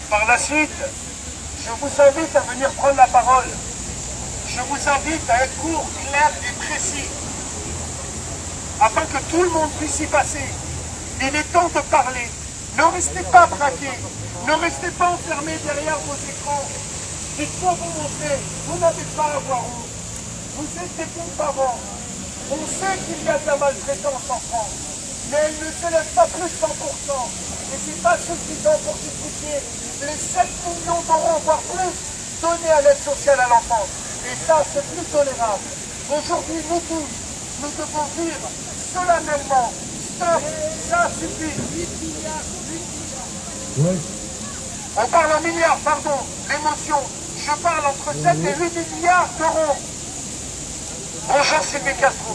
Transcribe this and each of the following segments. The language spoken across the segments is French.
Par la suite, je vous invite à venir prendre la parole. Je vous invite à être court, clair et précis, afin que tout le monde puisse y passer. Il est temps de parler. Ne restez pas braqués. Ne restez pas enfermés derrière vos écrans. Il faut vous montrer. Vous n'avez pas à avoir honte. Vous êtes des bons parents. On sait qu'il y a de la maltraitance en France, mais elle ne s'élève pas plus de 100%. Et ce n'est pas suffisant pour justifier les 7 millions d'euros, voire plus, donnés à l'aide sociale à l'enfance. Et ça, c'est plus tolérable. Aujourd'hui, nous tous, nous devons dire solennellement, stop, ça suffit. 8 milliards. Oui. On parle en milliards, pardon, l'émotion. Je parle entre 7 et 8 milliards d'euros. Bonjour Sylvie Castro.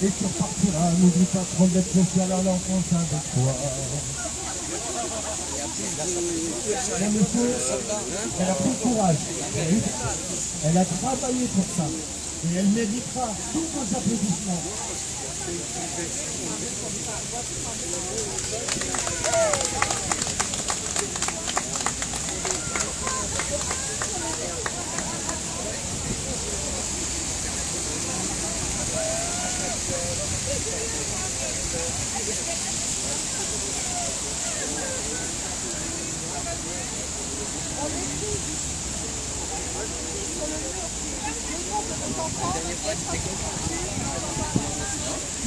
Et tu repartiras, n'oublie pas trop d'être social à l'enfance avec toi. Mais monsieur, elle a pris le courage. Elle a travaillé pour ça. Et elle méritera tous vos applaudissements.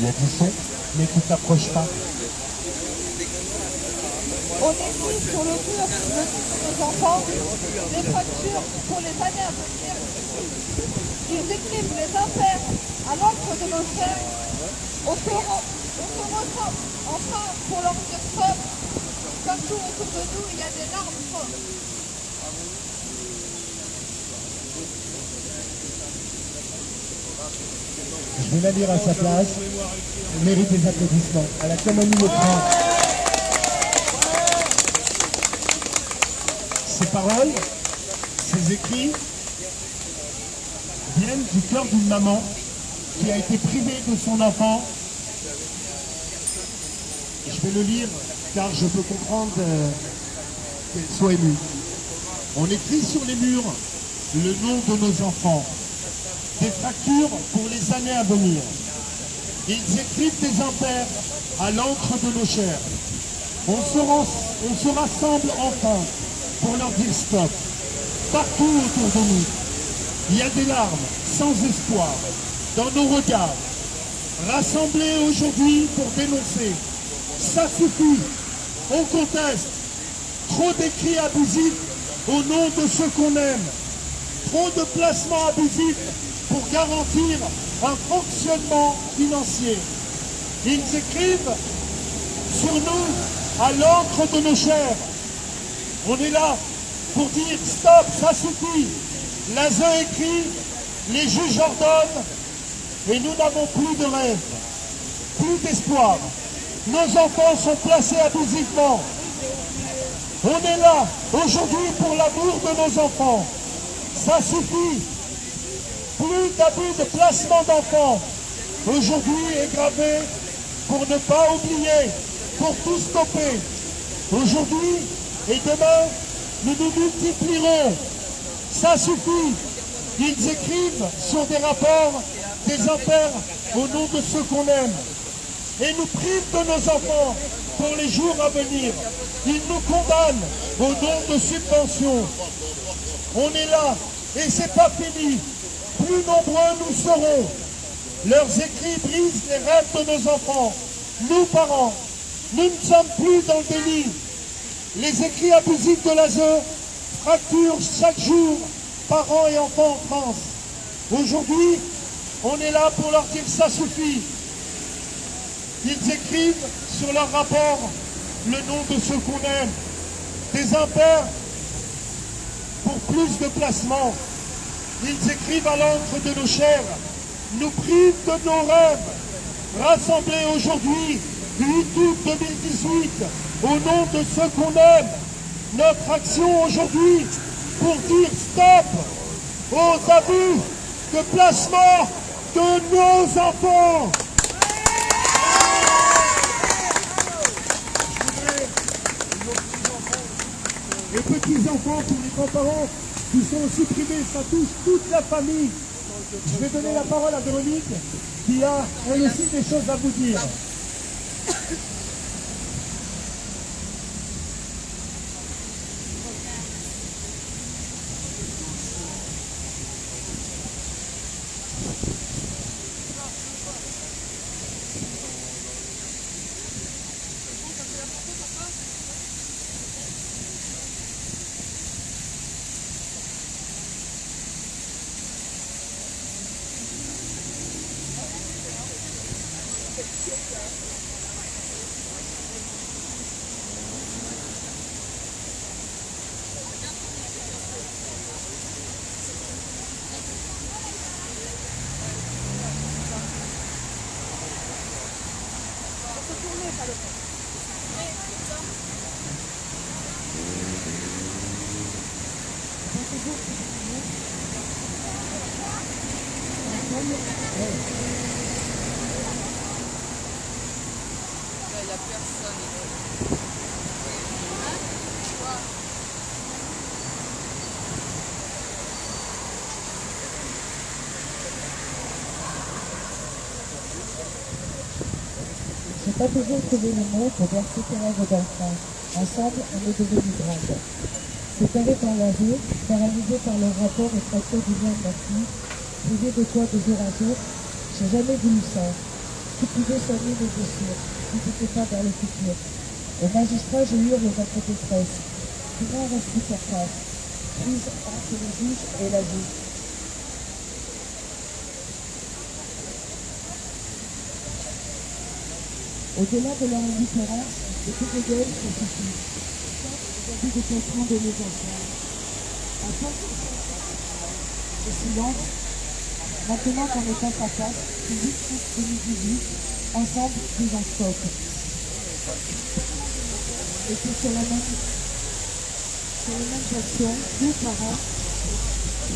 Il y a du son, mais tu t'approches pas. On écrit sur le mur des enfants des fractures pour les années à venir. Ils écrivent les impairs à l'encre de nos chairs. On se ressent enfin pour leur dire stop. Comme tout autour de nous, il y a des larmes fortes. Je vais la lire à sa place. Elle mérite des applaudissements. Elle a quand même eu le train. Ces paroles, ces écrits viennent du cœur d'une maman qui a été privée de son enfant. Je vais le lire car je peux comprendre qu'elle soit émue. On écrit sur les murs le nom de nos enfants. Des fractures pour les années à venir. Ils écrivent des impairs à l'encre de nos chairs. On se rassemble enfin pour leur dire stop. Partout autour de nous, il y a des larmes sans espoir dans nos regards. Rassemblés aujourd'hui pour dénoncer. Ça suffit. On conteste. Trop d'écrits abusifs au nom de ceux qu'on aime. Trop de placements abusifs pour garantir un fonctionnement financier. Ils écrivent sur nous à l'encre de nos chairs. On est là pour dire stop, ça suffit. L'ASE écrit, les juges ordonnent et nous n'avons plus de rêve, plus d'espoir. Nos enfants sont placés abusivement. On est là aujourd'hui pour l'amour de nos enfants. Ça suffit. Plus d'abus de placement d'enfants. Aujourd'hui est gravé pour ne pas oublier, pour tout stopper. Aujourd'hui et demain, nous nous multiplierons. Ça suffit. Ils écrivent sur des rapports des impairs au nom de ceux qu'on aime. Et nous privent de nos enfants pour les jours à venir. Ils nous condamnent au nom de subventions. On est là et c'est pas fini. Plus nombreux nous serons. Leurs écrits brisent les rêves de nos enfants. Nous, parents, nous ne sommes plus dans le déni. Les écrits abusifs de l'ASE fracturent chaque jour parents et enfants en France. Aujourd'hui, on est là pour leur dire ça suffit. Ils écrivent sur leur rapport le nom de ceux qu'on aime. Des impairs pour plus de placements. Ils écrivent à l'encre de nos chairs, nous privent de nos rêves. Rassemblés aujourd'hui, le 8 août 2018, au nom de ceux qu'on aime, notre action aujourd'hui pour dire stop aux abus de placement de nos enfants. Les petits-enfants pour les grands-parents qui sont supprimés, ça touche toute la famille. Je vais donner la parole à Véronique qui a elle aussi des choses à vous dire. J'ai pas toujours trouvé les mots pour dire ce qu'est rêve d'enfant. Ensemble, on est devenus grandes. Séparés par la rue, paralysés par leur rapport et fractures du lien de la fille, privés de toi de jour en jour, j'ai jamais voulu ça. Qui pouvait soigner mes blessures, qui n'était pas vers le futur. Au magistrat, je hurle notre détresse. Comment reste-t-il sur place, prise entre le juge et la vie. Au-delà de leur indifférence, les coups de gueule se suffisent. Aujourd'hui de placement de nos enfants. À force de silence, maintenant qu'on est face à face, c'est juste 2018, ensemble, plus en stock. Et que sur la même action, nous, parents,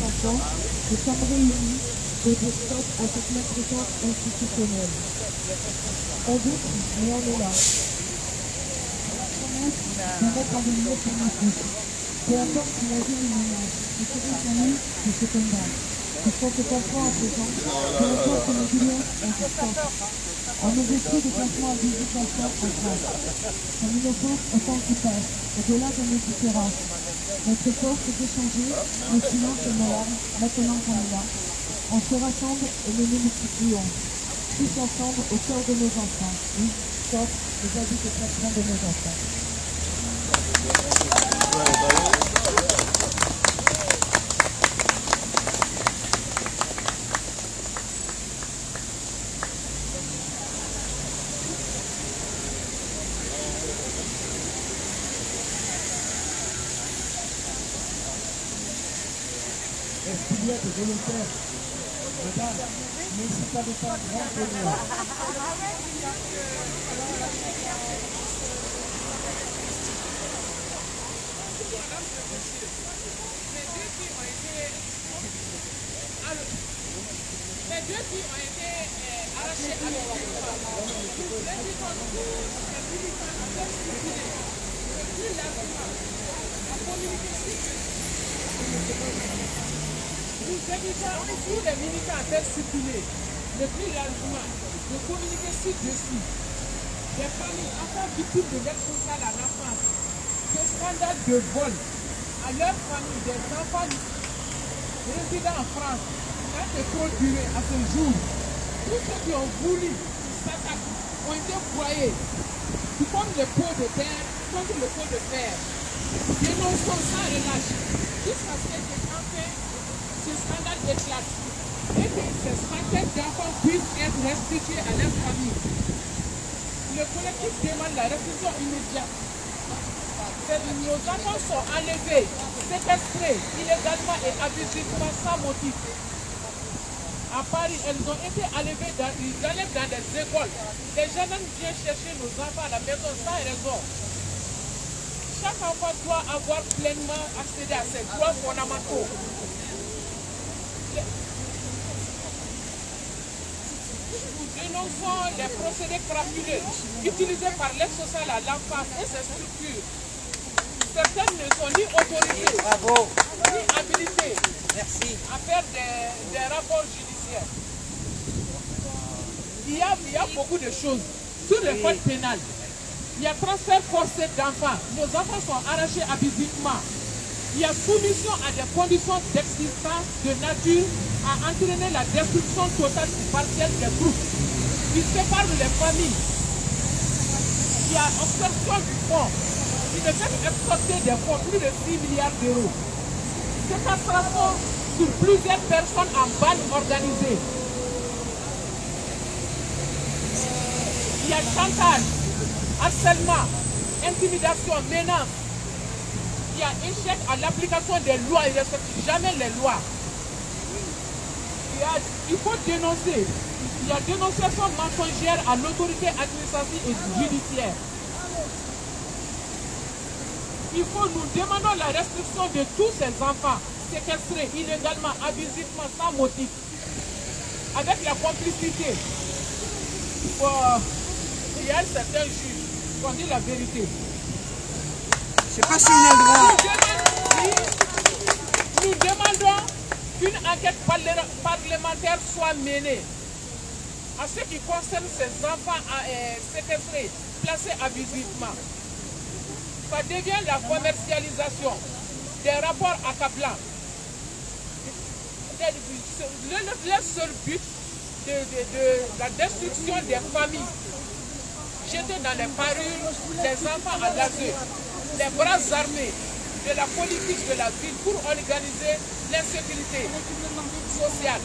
enfants, nous sommes réunis pour dire stop à cette maltraitance institutionnelle. On doute, mais on est là. La promesse de mettre en lumière pour nos fils. Peu importe si la vie nous menace, c'est pour les familles qui se combattent. Qui font ce placement à présent, peu importe nos douleurs, on se stoppe. On nous écrit des placements à 18 enfants en France. Comme une offense au temps qui passe, au-delà de nos différences. Notre force est d'échanger, le silence et nos larmes, maintenant qu'on est là. On se rassemble et nous nous multiplions. Tous ensemble au cœur de nos enfants. Oui, stop les abus de traitement de nos enfants. Est-ce qu'il y a des volontaires? Madame, mais si ça n'est pas grand bonheur. Les deux filles ont été arrachées à l'hôpital. Les filles ont plus largement à communiquer. Nous évitons tous les militants à faire circuler le plus largement de communiquer ci-dessus. Des familles enfants victimes de l'aide sociale à l'enfance, ce scandale de vol à leur famille, des enfants résidant en France, ça c'est trop duré à ce jour. Tous ceux qui ont voulu s'attaquer ont été broyés, comme le pot de terre contre le pot de fer. Dénonçons sans relâche, jusqu'à ce que enfin ce scandale éclate et que ces centaines d'enfants puissent être restitués à leur famille. Le collectif demande la restitution immédiate. Nos enfants sont enlevés, séquestrés illégalement et abusivement sans motif. À Paris, elles ont été enlevées ils enlèvent dans des écoles. Les jeunes viennent chercher nos enfants à la maison sans raison. chaque enfant doit avoir pleinement accédé à ses droits fondamentaux. Nous dénonçons les procédés crapuleux utilisés par l'aide sociale à l'enfance et ses structures. Certaines ne sont ni autorisées, ni habilitées à faire des rapports judiciaires. Il y a beaucoup de choses. Sur le code pénal, il y a transfert forcé d'enfants. Nos enfants sont arrachés abusivement. Il y a soumission à des conditions d'existence de nature à entraîner la destruction totale ou partielle des groupes. Il sépare les familles. Il y a obstruction du fonds. Il ne fait exporter des fonds, plus de 6 milliards d'euros. Séquestration sur plusieurs personnes en bande organisée. Il y a chantage, harcèlement, intimidation, menace. Il y a échec à l'application des lois. Il ne respecte jamais les lois. Il faut dénoncer. Il y a dénonciation mensongère à l'autorité administrative et judiciaire. Nous demandons la restriction de tous ces enfants séquestrés illégalement, abusivement, sans motif, avec la complicité. Il y a certains juges qui ont dit la vérité. Je sais pas si on a le droit. Nous demandons qu'une enquête parlementaire soit menée en ce qui concerne ces enfants séquestrés, placés abusivement. Ça devient la commercialisation des rapports accablants. Le seul but de la destruction des familles, jeter dans les parures les enfants à l'asile, les bras armés de la politique de la ville pour organiser l'insécurité sociale.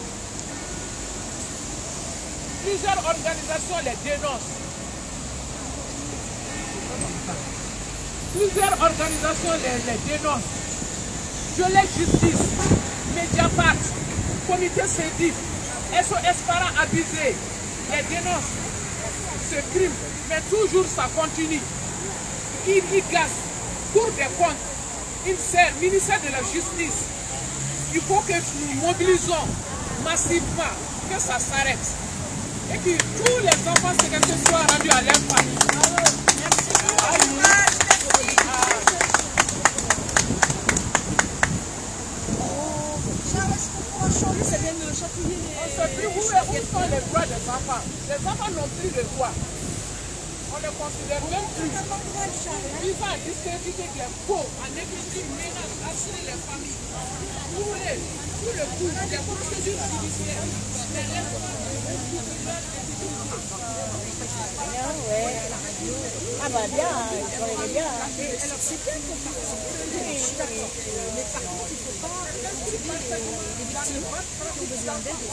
Plusieurs organisations les dénoncent. Plusieurs organisations les dénoncent. Violet Justice, Mediapart, Comité Sédif, SOS Parents abusés, les dénoncent ce crime, mais toujours ça continue. IGAS, Cour des comptes, INSER, ministère de la Justice. Il faut que nous mobilisons massivement, que ça s'arrête. Et que tous les enfants séquestrés soient rendus à leur famille. Changer, ça vient de chatouiller les... On se dit où sont les droits des enfants. Les enfants n'ont plus de droits. On les considère même plus. Visant à discréditer les faux, en écriture, menace, harceler les familles. Pour le coup, des procédures judiciaires. Ah bah bien, je voyais bien. C'est bien qu'on mais par contre, il ne faut pas excluer les victimes qui ont besoin d'aide et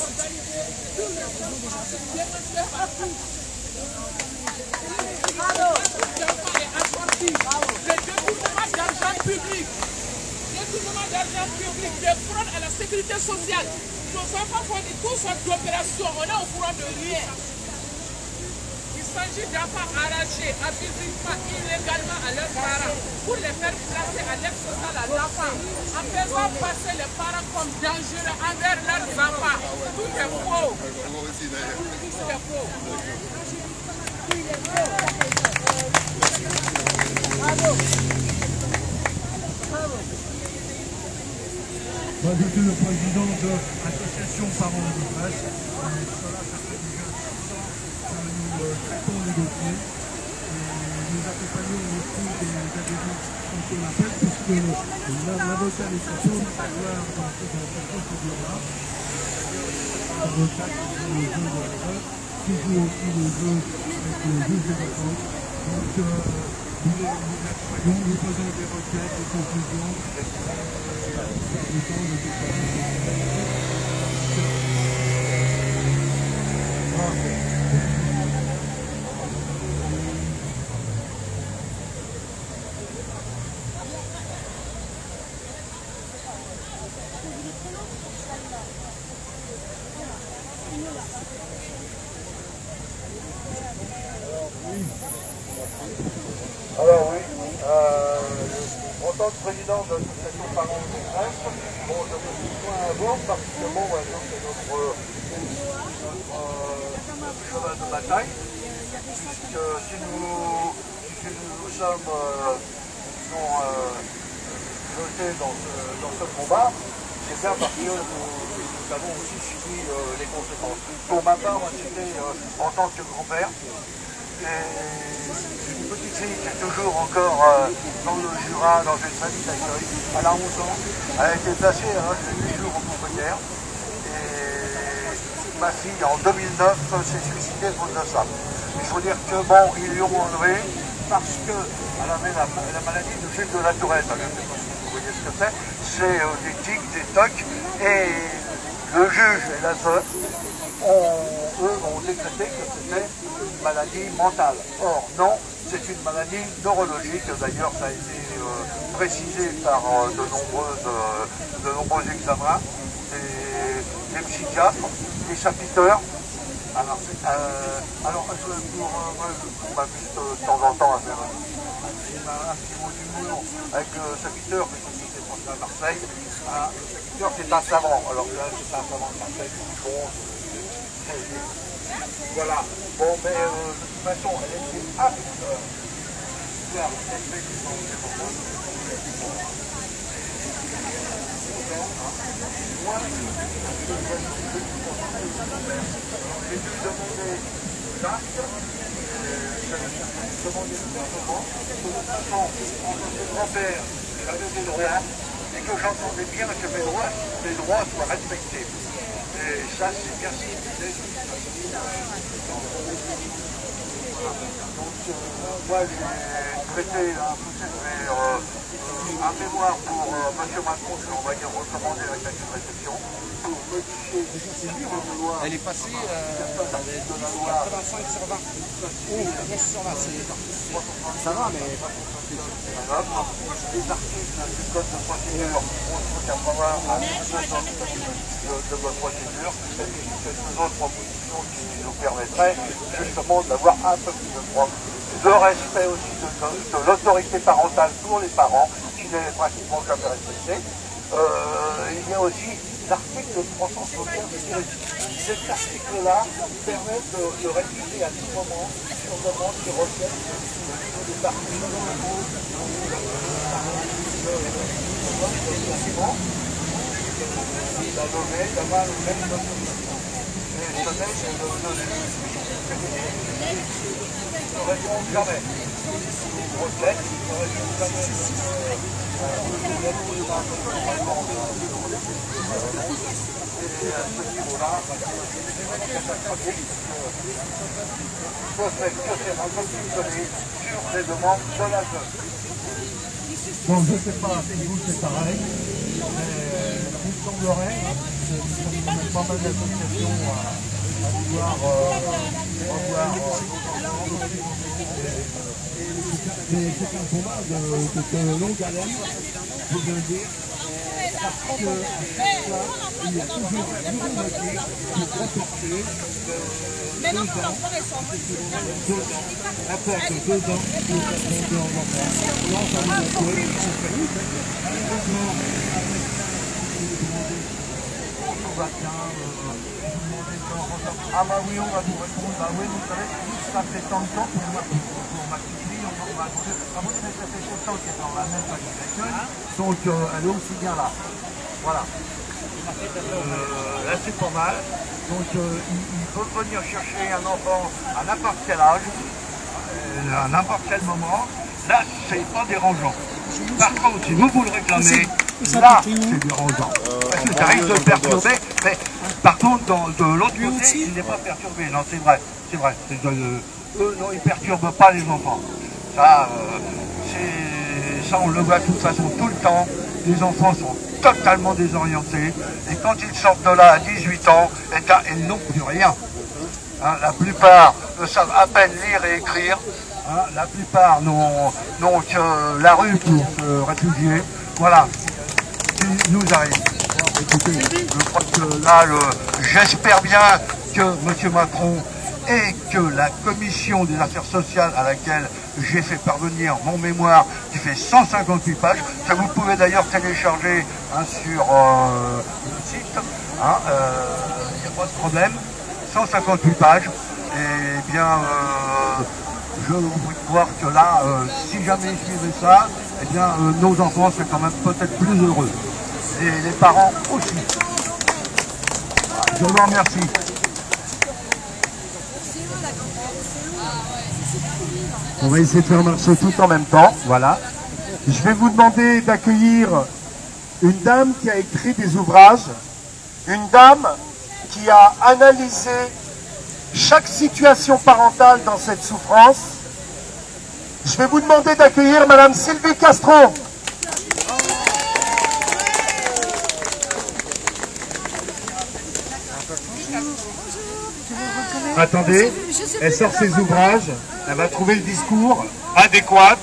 Le détournement d'argent public. Détournement d'argent public, de fraude à la sécurité sociale. Nos enfants font toutes sortes d'opérations. On est au courant de rien. Il s'agit d'enfants arrachés abusivement, illégalement à leurs parents pour les faire placer à l'aide sociale à l'enfant en faisant passer les parents comme dangereux envers leurs enfants. Tout est faux. Tout est faux. Bravo. Moi, je suis le président de l'association Parents en détresse. Cela, ça fait déjà 6 ans que nous traitons les dossiers. Et nous accompagnons aussi des adhérents quand on l'appelle, puisque l'avocat est censé savoir dans cette procédure-là. L'avocat qui joue le jeu de la preuve, qui joue aussi le jeu avec le juge des enfants. Donc, nous accompagnons, nous faisons des requêtes, des conclusions. Alors oui, tant que président de l'association Parents de Grèce, bon, je me suis joint à vous parce que bon, ouais, c'est notre cheval de bataille, puisque si nous sommes jetés dans ce combat, c'est bien parce que nous avons aussi subi les conséquences. Pour ma part, moi, c'était en tant que grand-père. Une petite fille qui est toujours encore dans le Jura, dans une famille d'accueil. Elle a 11 ans. Elle a été placée à 8 jours en pouponnière. Et ma fille, en 2009, s'est suicidée à cause de ça. Il faut dire que bon, ils lui ont enlevé parce qu'elle avait la maladie de Gilles de la Tourette. Je ne sais pas si vous voyez ce que c'est. C'est des tics, des tocs. Et le juge et la veuve, eux ont décrété que c'était une maladie mentale. Or, non, c'est une maladie neurologique. D'ailleurs, ça a été précisé par de nombreux examens, des psychiatres, des chapiteurs. Alors, on m'amuse de temps en temps à faire un petit mot d'humour avec le chapiteur, que c'était français à Marseille. Le chapiteur, c'est un savant. Alors là, c'est un savant de Marseille. Bon, voilà. Bon, mais de toute façon, elle était apte à faire respecter les gens des enfants. Moi, j'ai dû demander l'acte, demander le gouvernement, que de toute façon, en tant que grand-père, j'avais des droits, et que j'entendais bien que mes droits soient respectés. Et ça, c'est bien ce qu'il disait. Donc, moi, j'ai traité un mémoire pour M. Macron, je l'ai recommandé à quelques réceptions, pour modifier la loi. Elle est passée de la loi 85 sur 20. Oh, 10 sur 20, ça va, mais les articles du code de procédure 1180 à 200 de votre procédure, et puis quelques autres propositions qui nous permettraient justement d'avoir un peu plus de droit. Le respect aussi de l'autorité parentale pour les parents, qui n'est pratiquement jamais respecté. Il y a aussi l'article 361 du Code. Cet article-là permet de réfugier à tout moment, sur demande, qui requiert le niveau des parties. Il a nommé, il y a mal le même document. Et ce n'est que ne répondent jamais. Requête, ne répondent jamais. Et à ce niveau-là, il faut faire un peu plus donné sur les demandes de la zone. Bon, je ne sais pas si vous c'est pareil, mais il me semblerait que nous sommes pas mal d'associations à vouloir revoir c'est un combat de longue haleine, je veux dire, parce que à chaque fois, il y a toujours un nouveau motif pour reporter 2 ans, rapport de 2 ans pour de l'enfant. Là, ça nous a fait, tout va bien, ah bah oui, on va vous répondre, bah oui, vous savez, ça fait tant de temps pour ma petite fille, on va trouver, ah oui, mais ça fait 7 ans qu'elle est dans la même famille d'accueil, donc elle est aussi bien là, voilà. Là c'est pas mal, donc il peut venir chercher un enfant à n'importe quel âge, à n'importe quel moment, là c'est pas dérangeant. Par contre, si vous le réclamez, là c'est dérangeant. Parce que ça risque de perturber, mais par contre, de l'autre côté, il n'est pas perturbé. Non, c'est vrai, c'est vrai. Eux, non, ils ne perturbent pas les enfants. Ça, ça, on le voit de toute façon tout le temps. Les enfants sont totalement désorientés. Et quand ils sortent de là à 18 ans, ils n'ont plus rien. Hein, la plupart ne savent à peine lire et écrire. Hein, la plupart n'ont que la rue pour se réfugier. Voilà, qui nous arrive. Écoutez, je crois que là, j'espère bien que M. Macron et que la commission des affaires sociales à laquelle j'ai fait parvenir mon mémoire qui fait 158 pages, que vous pouvez d'ailleurs télécharger sur le site, il n'y a pas de problème, 158 pages, et bien je vous prie de voir que là, si jamais ils suivaient ça, eh bien nos enfants seraient quand même peut-être plus heureux, et les parents aussi. Je vous remercie. On va essayer de faire marcher tout en même temps, voilà. Je vais vous demander d'accueillir une dame qui a écrit des ouvrages, une dame qui a analysé chaque situation parentale dans cette souffrance. Je vais vous demander d'accueillir Madame Sylvie Castro. Attendez, elle sort ses ouvrages, elle va trouver le discours adéquat.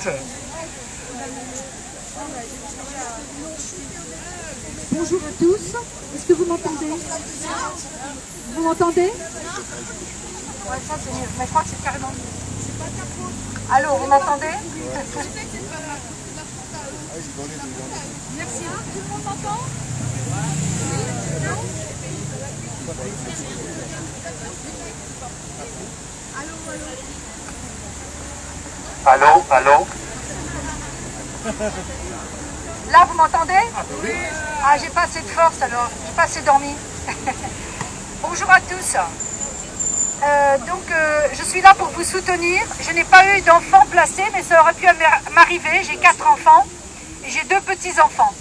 Bonjour à tous, est-ce que vous m'entendez? Vous m'entendez? Ouais, ça c'est mieux, mais je crois que c'est carrément mieux. Allô, vous m'entendez? Merci, tout le monde m'entend? Allô, allô. Là, vous m'entendez? Ah, j'ai pas assez de force alors, j'ai pas assez dormi. Bonjour à tous. Je suis là pour vous soutenir. Je n'ai pas eu d'enfants placés, mais ça aurait pu m'arriver. J'ai 4 enfants et j'ai 2 petits-enfants.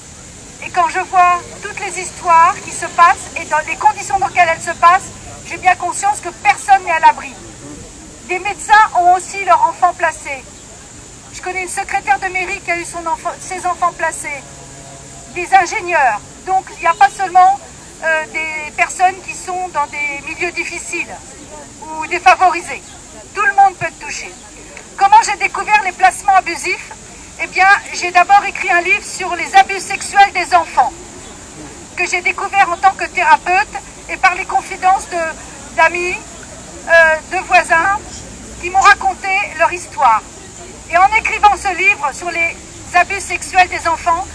Et quand je vois toutes les histoires qui se passent et dans les conditions dans lesquelles elles se passent, j'ai bien conscience que personne n'est à l'abri. Des médecins ont aussi leurs enfants placés. Je connais une secrétaire de mairie qui a eu ses enfants placés. Des ingénieurs. Donc il n'y a pas seulement des personnes qui sont dans des milieux difficiles ou défavorisés. Tout le monde peut être touché. Comment j'ai découvert les placements abusifs? Eh bien, j'ai d'abord écrit un livre sur les abus sexuels des enfants, que j'ai découvert en tant que thérapeute et par les confidences d'amis, de voisins, qui m'ont raconté leur histoire. Et en écrivant ce livre sur les abus sexuels des enfants,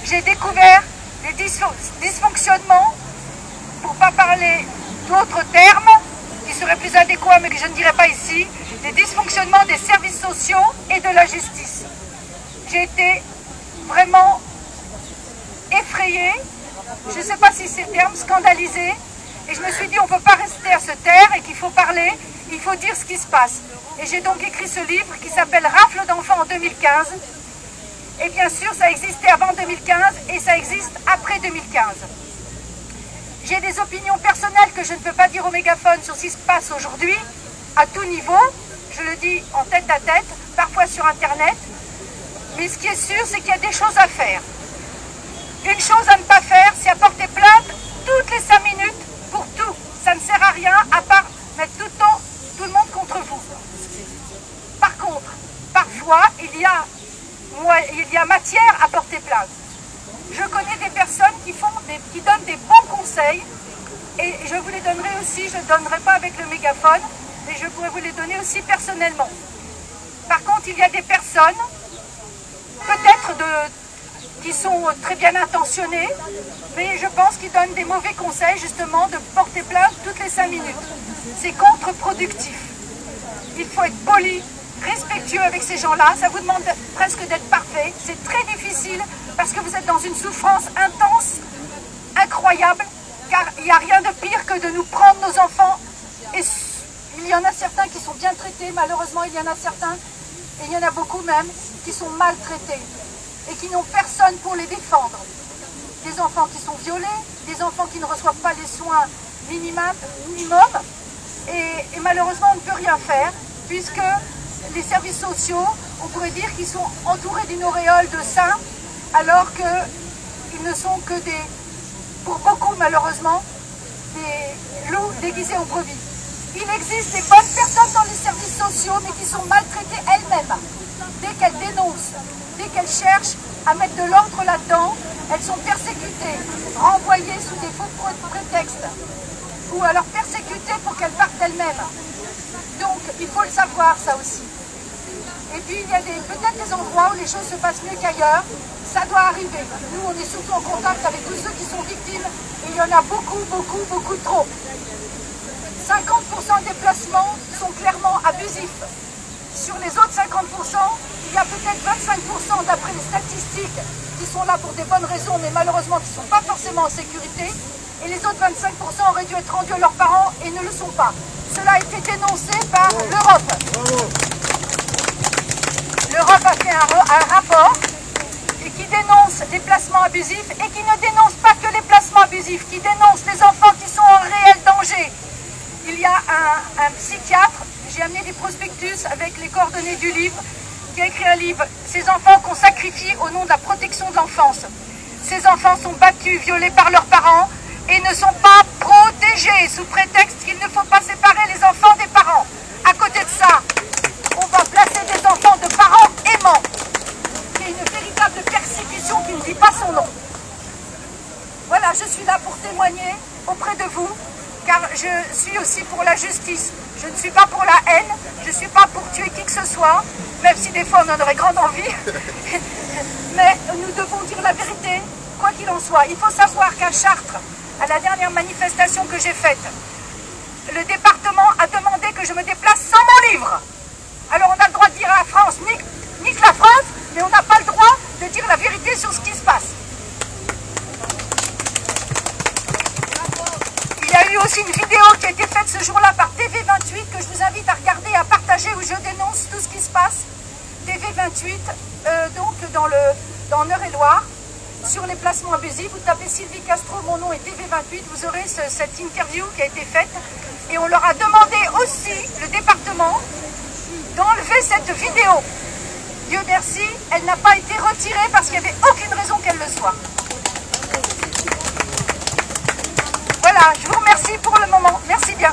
j'ai découvert les dysfonctionnements, pour ne pas parler d'autres termes qui seraient plus adéquats mais que je ne dirai pas ici, les dysfonctionnements des services sociaux et de la justice. J'ai été vraiment effrayée, je ne sais pas si c'est le terme, scandalisée, et je me suis dit on ne peut pas rester à se taire et qu'il faut parler, il faut dire ce qui se passe. Et j'ai donc écrit ce livre qui s'appelle Rafle d'enfants en 2015. Et bien sûr, ça existait avant 2015 et ça existe après 2015. J'ai des opinions personnelles que je ne peux pas dire au mégaphone sur ce qui se passe aujourd'hui, à tout niveau. Je le dis en tête à tête, parfois sur Internet. Mais ce qui est sûr, c'est qu'il y a des choses à faire. Une chose à ne pas faire, c'est à porter plainte toutes les 5 minutes pour tout. Ça ne sert à rien à part mettre tout le temps tout le monde contre vous. Par contre, parfois, il y a matière à porter plainte. Je connais des personnes qui donnent des bons conseils et je vous les donnerai aussi, je ne donnerai pas avec le mégaphone, mais je pourrais vous les donner aussi personnellement. Par contre, il y a des personnes, peut-être qui sont très bien intentionnées, mais je pense qu'ils donnent des mauvais conseils justement de porter plainte toutes les 5 minutes. C'est contre-productif. Il faut être poli, respectueux avec ces gens-là, ça vous demande presque d'être parfait, c'est très difficile parce que vous êtes dans une souffrance intense, incroyable, car il n'y a rien de pire que de nous prendre nos enfants, et il y en a certains qui sont bien traités, malheureusement il y en a certains, et il y en a beaucoup même, qui sont maltraités, et qui n'ont personne pour les défendre. Des enfants qui sont violés, des enfants qui ne reçoivent pas les soins minimum, et malheureusement on ne peut rien faire, puisque les services sociaux, on pourrait dire qu'ils sont entourés d'une auréole de saints, alors qu'ils ne sont que pour beaucoup malheureusement, des loups déguisés en brebis. Il existe des bonnes personnes dans les services sociaux, mais qui sont maltraitées elles-mêmes. Dès qu'elles dénoncent, dès qu'elles cherchent à mettre de l'ordre là-dedans, elles sont persécutées, renvoyées sous des faux prétextes, ou alors persécutées pour qu'elles partent elles-mêmes. Donc, il faut le savoir, ça aussi. Et puis, il y a peut-être des endroits où les choses se passent mieux qu'ailleurs. Ça doit arriver. Nous, on est surtout en contact avec tous ceux qui sont victimes. Et il y en a beaucoup, beaucoup, beaucoup trop. 50% des placements sont clairement abusifs. Sur les autres 50%, il y a peut-être 25% d'après les statistiques qui sont là pour des bonnes raisons, mais malheureusement qui ne sont pas forcément en sécurité. Et les autres 25% auraient dû être rendus à leurs parents et ne le sont pas. Cela a été dénoncé par l'Europe. L'Europe a fait un rapport et qui dénonce les placements abusifs et qui ne dénonce pas que les placements abusifs, qui dénonce les enfants qui sont en réel danger. Il y a un psychiatre, j'ai amené des prospectus avec les coordonnées du livre, qui a écrit un livre, ces enfants qu'on sacrifie au nom de la protection de l'enfance. Ces enfants sont battus, violés par leurs parents et ne sont pas protégés sous prétexte qu'il ne faut pas séparer les enfants des parents. À côté de ça, on va placer des enfants de parents aimants. C'est une véritable persécution qui ne dit pas son nom. Voilà, je suis là pour témoigner auprès de vous, car je suis aussi pour la justice. Je ne suis pas pour la haine, je ne suis pas pour tuer qui que ce soit, même si des fois on en aurait grande envie. Mais nous devons dire la vérité, quoi qu'il en soit. Il faut savoir qu'à Chartres, à la dernière manifestation que j'ai faite, le département a demandé que je me déplace sans mon livre. Alors on a le droit de dire à la France, nique la France, mais on n'a pas le droit de dire la vérité sur ce qui se passe. Il y a eu aussi une vidéo qui a été faite ce jour-là par TV28 que je vous invite à regarder et à partager, où je dénonce tout ce qui se passe. TV28, donc dans Eure-et-Loire, sur les placements abusifs. Vous tapez Sylvie Castro, mon nom est TV28, vous aurez cette interview qui a été faite. Et on leur a demandé aussi, le département, d'enlever cette vidéo. Dieu merci, elle n'a pas été retirée parce qu'il n'y avait aucune raison qu'elle le soit. Voilà, je vous remercie pour le moment. Merci bien.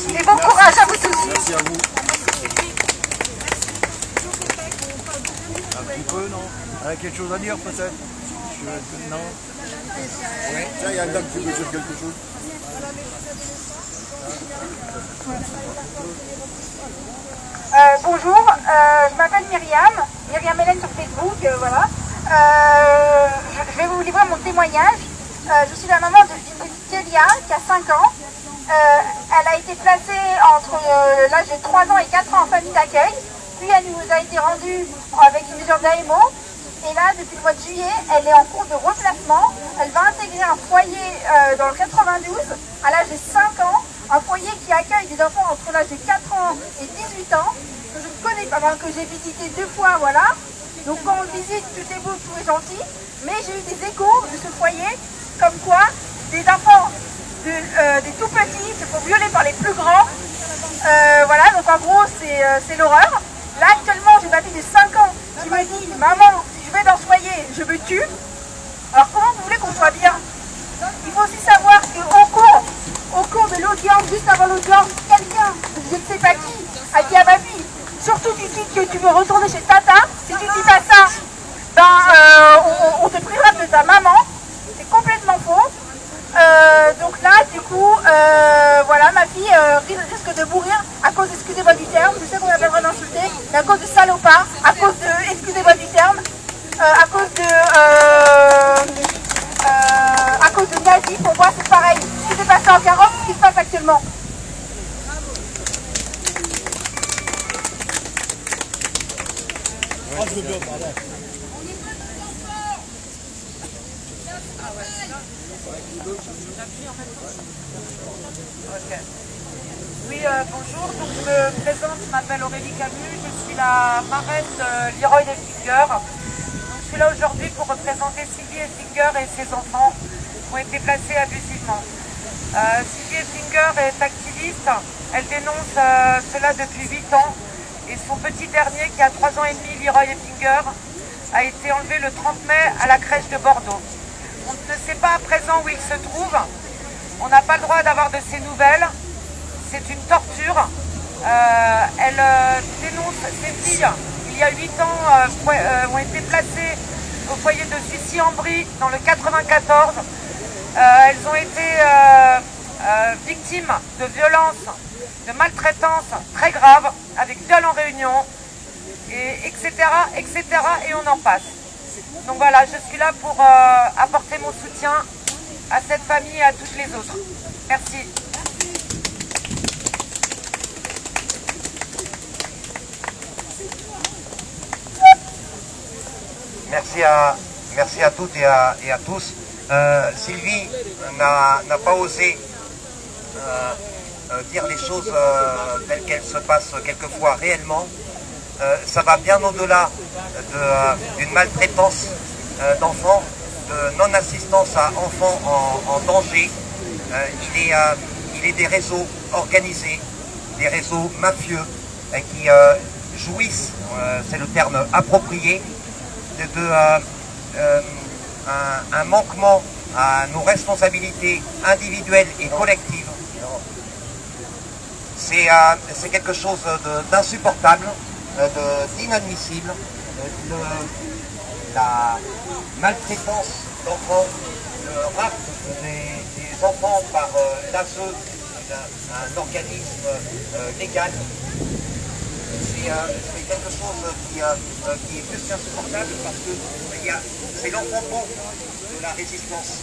Et bon courage à vous tous. Merci à vous. Un petit peu, non? Elle a quelque chose à dire peut-être? Non? Oui. Tiens, il y a une dame qui veut dire quelque chose. Bonjour, je m'appelle Myriam Hélène sur Facebook, voilà. Je vais vous livrer mon témoignage. Je suis la maman d'une petite Kélia qui a 5 ans. Elle a été placée entre l'âge de 3 ans et 4 ans en famille d'accueil. Puis elle nous a été rendue avec une mesure d'AMO. Et là, depuis le mois de juillet, elle est en cours de replacement. Elle va intégrer un foyer dans le 92 à l'âge de 5 ans. Un foyer qui accueille des enfants entre l'âge de 4 ans et 18 ans. Que je ne connais pas, que j'ai visité 2 fois, voilà. Donc quand on visite, tout est beau, tout est gentil. Mais j'ai eu des échos de ce foyer, comme quoi des enfants, des tout petits, se font violer par les plus grands. Voilà, donc en gros, c'est l'horreur. Là, actuellement, j'ai ma fille de 5 ans qui me dit « Maman, si je vais dans ce foyer, je me tue ». Alors comment vous voulez qu'on soit bien? Il faut aussi savoir qu'au cours de l'audience, juste avant l'audience, quelqu'un, je ne sais pas qui, a dit à ma fille « Surtout tu dis que tu veux retourner chez Tata, si tu dis pas ça, on te privera de ta maman ». C'est complètement faux. Donc là, du coup, voilà, ma fille risque de mourir à cause, excusez-moi du terme, je sais qu'on a pas le droit d'insulter, mais à cause de salopards, à cause de, excusez-moi du terme, à cause de nazis. Pour moi, c'est pareil. Ce qui s'est passé en 40, ce qui se passe actuellement. Oui, bonjour, donc je me présente, je m'appelle Aurélie Camus, je suis la marraine de Leroy Effinger. Donc je suis là aujourd'hui pour représenter Sylvie Effinger et ses enfants qui ont été placés abusivement. Sylvie Effinger est activiste, elle dénonce cela depuis 8 ans et son petit dernier qui a 3 ans et demi, Leroy Effinger, a été enlevé le 30 mai à la crèche de Bordeaux. On ne sait pas à présent où il se trouve, on n'a pas le droit d'avoir de ses nouvelles. C'est une torture. Elle dénonce ses filles, il y a 8 ans, ont été placées au foyer de Sucy-en-Brie dans le 94. Elles ont été victimes de violences de maltraitance très grave, avec viol en réunion, et etc., etc., et on en passe. Donc voilà, je suis là pour apporter mon soutien à cette famille et à toutes les autres. Merci. Merci à toutes et à tous. Sylvie n'a pas osé dire les choses telles qu'elles se passent quelquefois réellement. Ça va bien au-delà d'une maltraitance d'enfants, de non-assistance à enfants en danger. Il est des réseaux organisés, des réseaux mafieux qui jouissent, c'est le terme approprié, un manquement à nos responsabilités individuelles et collectives. C'est quelque chose d'insupportable, d'inadmissible. La maltraitance d'enfants, le rapt des enfants par l'ASE, un organisme légal, c'est quelque chose qui est plus qu'insupportable parce que c'est l'enfant de la résistance,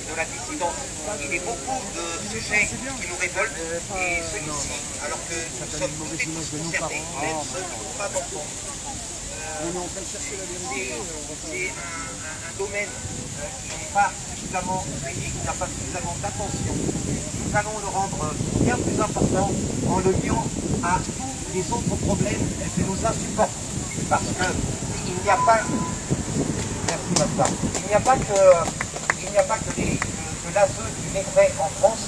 de la dissidence. Il y a beaucoup de sujets qui nous révoltent et celui-ci, alors que nous sommes tous et tous concernés, même ceux qui n'ont pas d'enfants. C'est un domaine qui n'est pas suffisamment suivi, qui n'a pas suffisamment d'attention. Nous allons le rendre bien plus important en le liant à tous les autres problèmes qui nous insupportent. Parce qu'il n'y a pas... Merci Martha. Il n'y a pas que l'ASE qui naîtrait en France.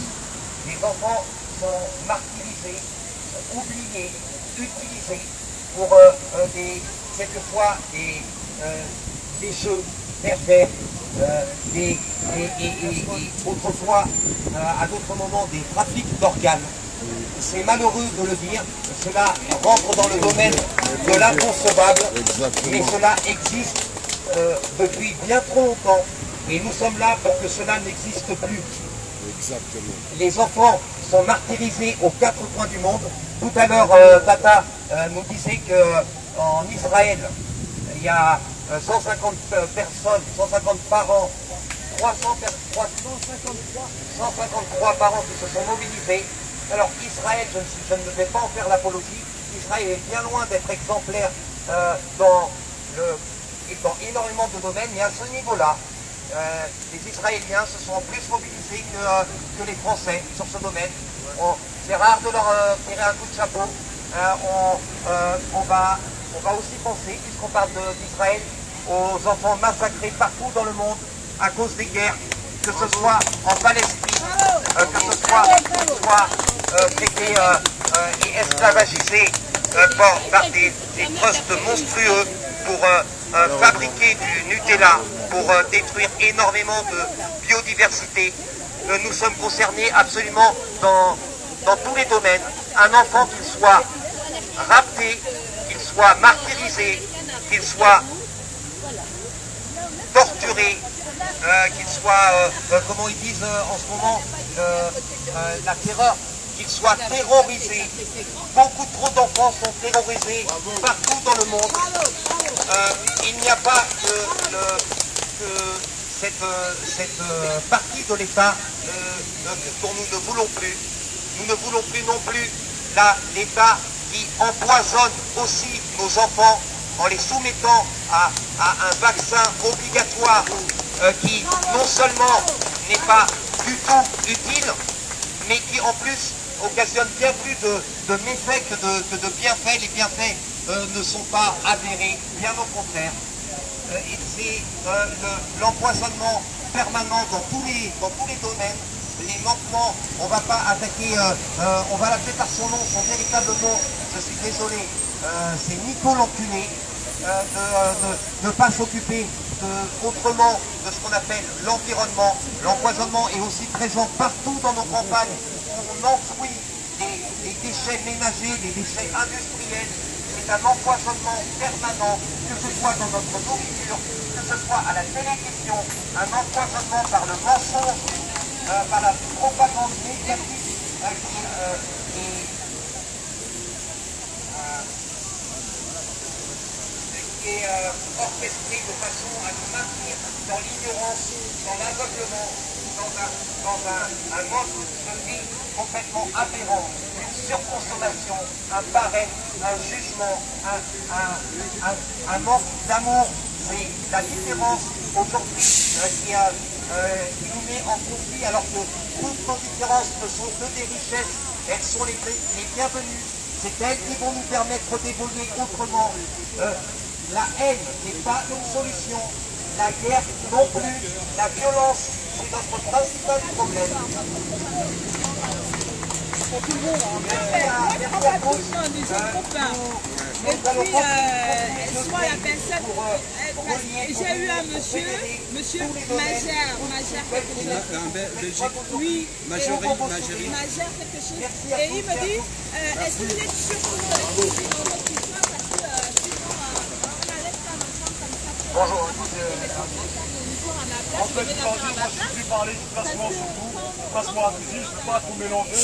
Les enfants sont martyrisés, oubliés, utilisés pour quelquefois des jeux pervers, et autrefois, à d'autres moments, des trafics d'organes. C'est malheureux de le dire, cela rentre dans le domaine de l'inconcevable, mais cela existe depuis bien trop longtemps, et nous sommes là pour que cela n'existe plus. Exactement. Les enfants sont martyrisés aux quatre coins du monde. Tout à l'heure, Tata nous disait qu'en Israël, il y a 150 personnes, 150 parents, 153 parents qui se sont mobilisés. Alors Israël, je ne vais pas en faire l'apologie, Israël est bien loin d'être exemplaire dans énormément de domaines, mais à ce niveau-là, les Israéliens se sont plus mobilisés que les Français sur ce domaine. C'est rare de leur tirer un coup de chapeau. On va aussi penser, puisqu'on parle d'Israël, aux enfants massacrés partout dans le monde à cause des guerres, que ce soit en Palestine, que ce soit traités et esclavagisés par des trusts monstrueux pour fabriquer du Nutella, pour détruire énormément de biodiversité. Nous sommes concernés absolument dans tous les domaines. Un enfant, qu'il soit rapté, qu'il soit martyrisé, qu'il soit torturé, qu'il soit, comment ils disent en ce moment, la terreur, qu'il soit terrorisé. Beaucoup trop d'enfants sont terrorisés partout dans le monde. Il n'y a pas que cette partie de l'État dont nous ne voulons plus. Nous ne voulons plus non plus l'État qui empoisonne aussi nos enfants en les soumettant à un vaccin obligatoire qui non seulement n'est pas du tout utile, mais qui en plus occasionne bien plus de méfaits que de bienfaits. Les bienfaits ne sont pas avérés, bien au contraire. C'est l'empoisonnement permanent dans tous les domaines. Les manquements, on ne va pas attaquer, on va l'appeler par son nom, son véritable nom, je suis désolé, c'est Nico l'enculé, de ne pas s'occuper autrement de ce qu'on appelle l'environnement. L'empoisonnement est aussi présent partout dans nos campagnes. On enfouit les déchets ménagers, les déchets industriels. C'est un empoisonnement permanent, que ce soit dans notre nourriture, que ce soit à la télévision, un empoisonnement par le mensonge, par la propagande médiatique qui qui est orchestré de façon à nous maintenir dans l'ignorance, dans l'aveuglement, dans un mode de vie complètement aberrant, une surconsommation, un paresse, un jugement, un manque d'amour. C'est la différence aujourd'hui qui nous met en conflit, alors que toutes nos différences ne sont que des richesses, elles sont les bienvenues. C'est elles qui vont nous permettre d'évoluer autrement. La haine n'est pas une solution, la guerre non plus, la violence, c'est notre principal problème. Et puis, soit la personne, j'ai eu un monsieur Majère quelque chose. Oui, Majère quelque chose. Et il me dit, est-ce que vous êtes sûr que vous allez coucher dans votre histoire parce que sinon, on a laissé un enfant comme ça. Bonjour. En fait, aujourd'hui, moi, je ne suis plus parler du placement surtout, placement abusif, je ne peux pas tout mélanger.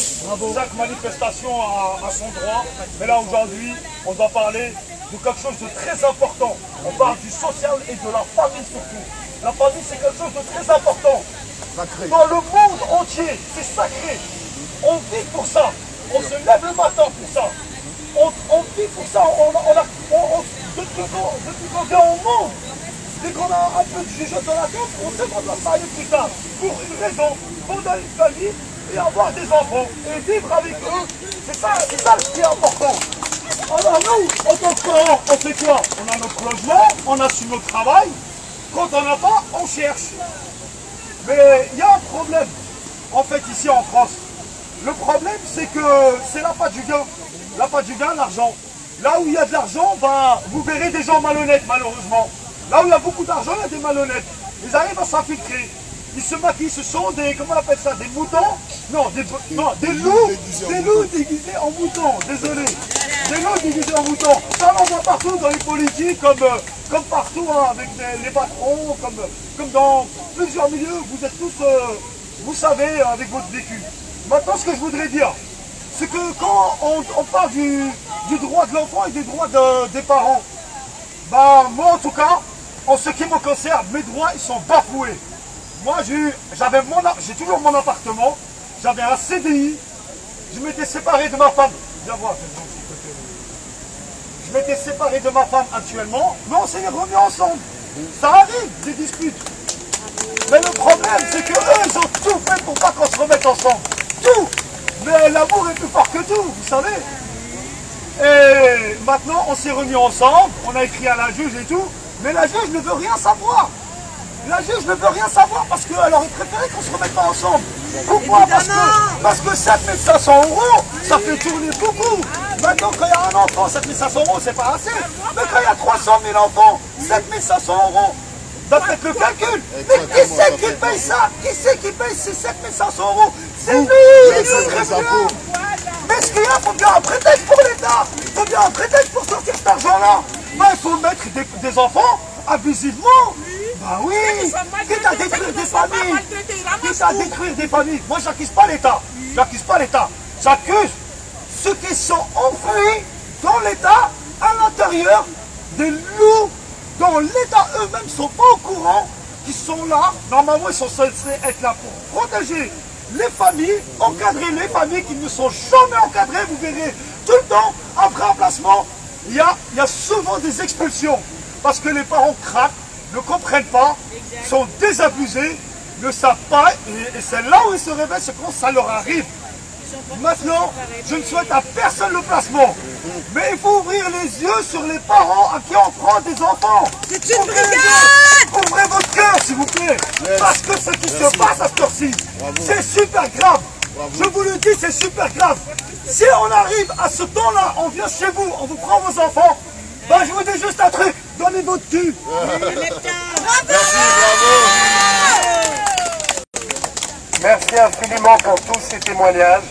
Chaque manifestation a son droit, mais là, aujourd'hui, on doit parler de quelque chose de très important. On parle du social et de la famille surtout. La famille, c'est quelque chose de très important. Sacré. Dans le monde entier, c'est sacré. On vit pour ça. On se lève le matin pour ça. On vit pour ça. Depuis qu'on vient au monde, dès qu'on a un peu de jugeote dans la tête, on sait qu'on doit se marier plus tard. Pour une raison, fonder une famille et avoir des enfants. Et vivre avec eux, c'est ça ce qui est important. Alors nous, en tant que parents, on fait quoi? On a notre logement, on assume notre travail. Quand on n'a pas, on cherche. Mais il y a un problème, en fait, ici en France. Le problème, c'est que c'est l'appât du gain. L'appât du gain, l'argent. Là où il y a de l'argent, vous verrez des gens malhonnêtes, malheureusement. Là où il y a beaucoup d'argent, il y a des malhonnêtes. Ils arrivent à s'infiltrer. Ils se maquillent, ce sont des, comment on appelle ça, des moutons? Non, des loups déguisés en moutons, désolé. Des loups déguisés en moutons. Ça, on voit partout dans les politiques, comme partout, hein, avec les patrons, comme dans plusieurs milieux. Vous êtes tous, vous savez, avec votre vécu. Maintenant, ce que je voudrais dire, c'est que quand on parle du droit de l'enfant et des droits des parents, moi en tout cas, en ce qui me concerne, mes droits, ils sont bafoués. Moi, j'ai toujours mon appartement, j'avais un CDI, je m'étais séparé de ma femme. Viens voir, je m'étais séparé de ma femme actuellement, mais on s'est remis ensemble. Ça arrive, des disputes. Mais le problème, c'est qu'eux, ils ont tout fait pour pas qu'on se remette ensemble. Tout. Mais l'amour est plus fort que tout, vous savez. Et maintenant, on s'est remis ensemble, on a écrit à la juge et tout, mais la juge ne veut rien savoir. La juge ne veut rien savoir parce qu'elle aurait préféré qu'on ne se remette pas ensemble. Pourquoi? Parce que 7 500 €, ça fait tourner beaucoup. Maintenant, quand il y a un enfant, 7 500 €, c'est pas assez. Mais quand il y a 300 000 enfants, 7 500 €, faites le calcul. Mais qui c'est qui paye ça? Qui c'est qui paye ces 7 500 €? C'est nous, les contribuables. Mais ce qu'il y a, il faut bien un prétexte pour l'État. Il faut bien un prétexte pour sortir cet argent-là. Il faut mettre des enfants abusivement. Bah oui, quitte à détruire des familles. Quitte à détruire des familles. Moi, j'accuse pas l'État. J'accuse pas l'État. J'accuse ceux qui sont enfouis dans l'État, à l'intérieur des loups, dont l'État eux-mêmes ne sont pas au courant, qui sont là. Normalement, ils sont censés être là pour protéger les familles, encadrer les familles qui ne sont jamais encadrées. Vous verrez tout le temps, après un placement, il y a souvent des expulsions. Parce que les parents craquent, ne comprennent pas, sont désabusés, ne savent pas, et c'est là où ils se réveillent, c'est quand ça leur arrive. Maintenant, je ne souhaite à personne le placement, mais il faut ouvrir les yeux sur les parents à qui on prend des enfants. C'est une brigade! Ouvrez votre cœur, s'il vous plaît, parce que ce qui se passe à cette heure-ci, c'est super grave. Je vous le dis, c'est super grave. Si on arrive à ce temps-là, on vient chez vous, on vous prend vos enfants, je vous dis juste un truc, donnez votre cul. Merci infiniment pour tous ces témoignages.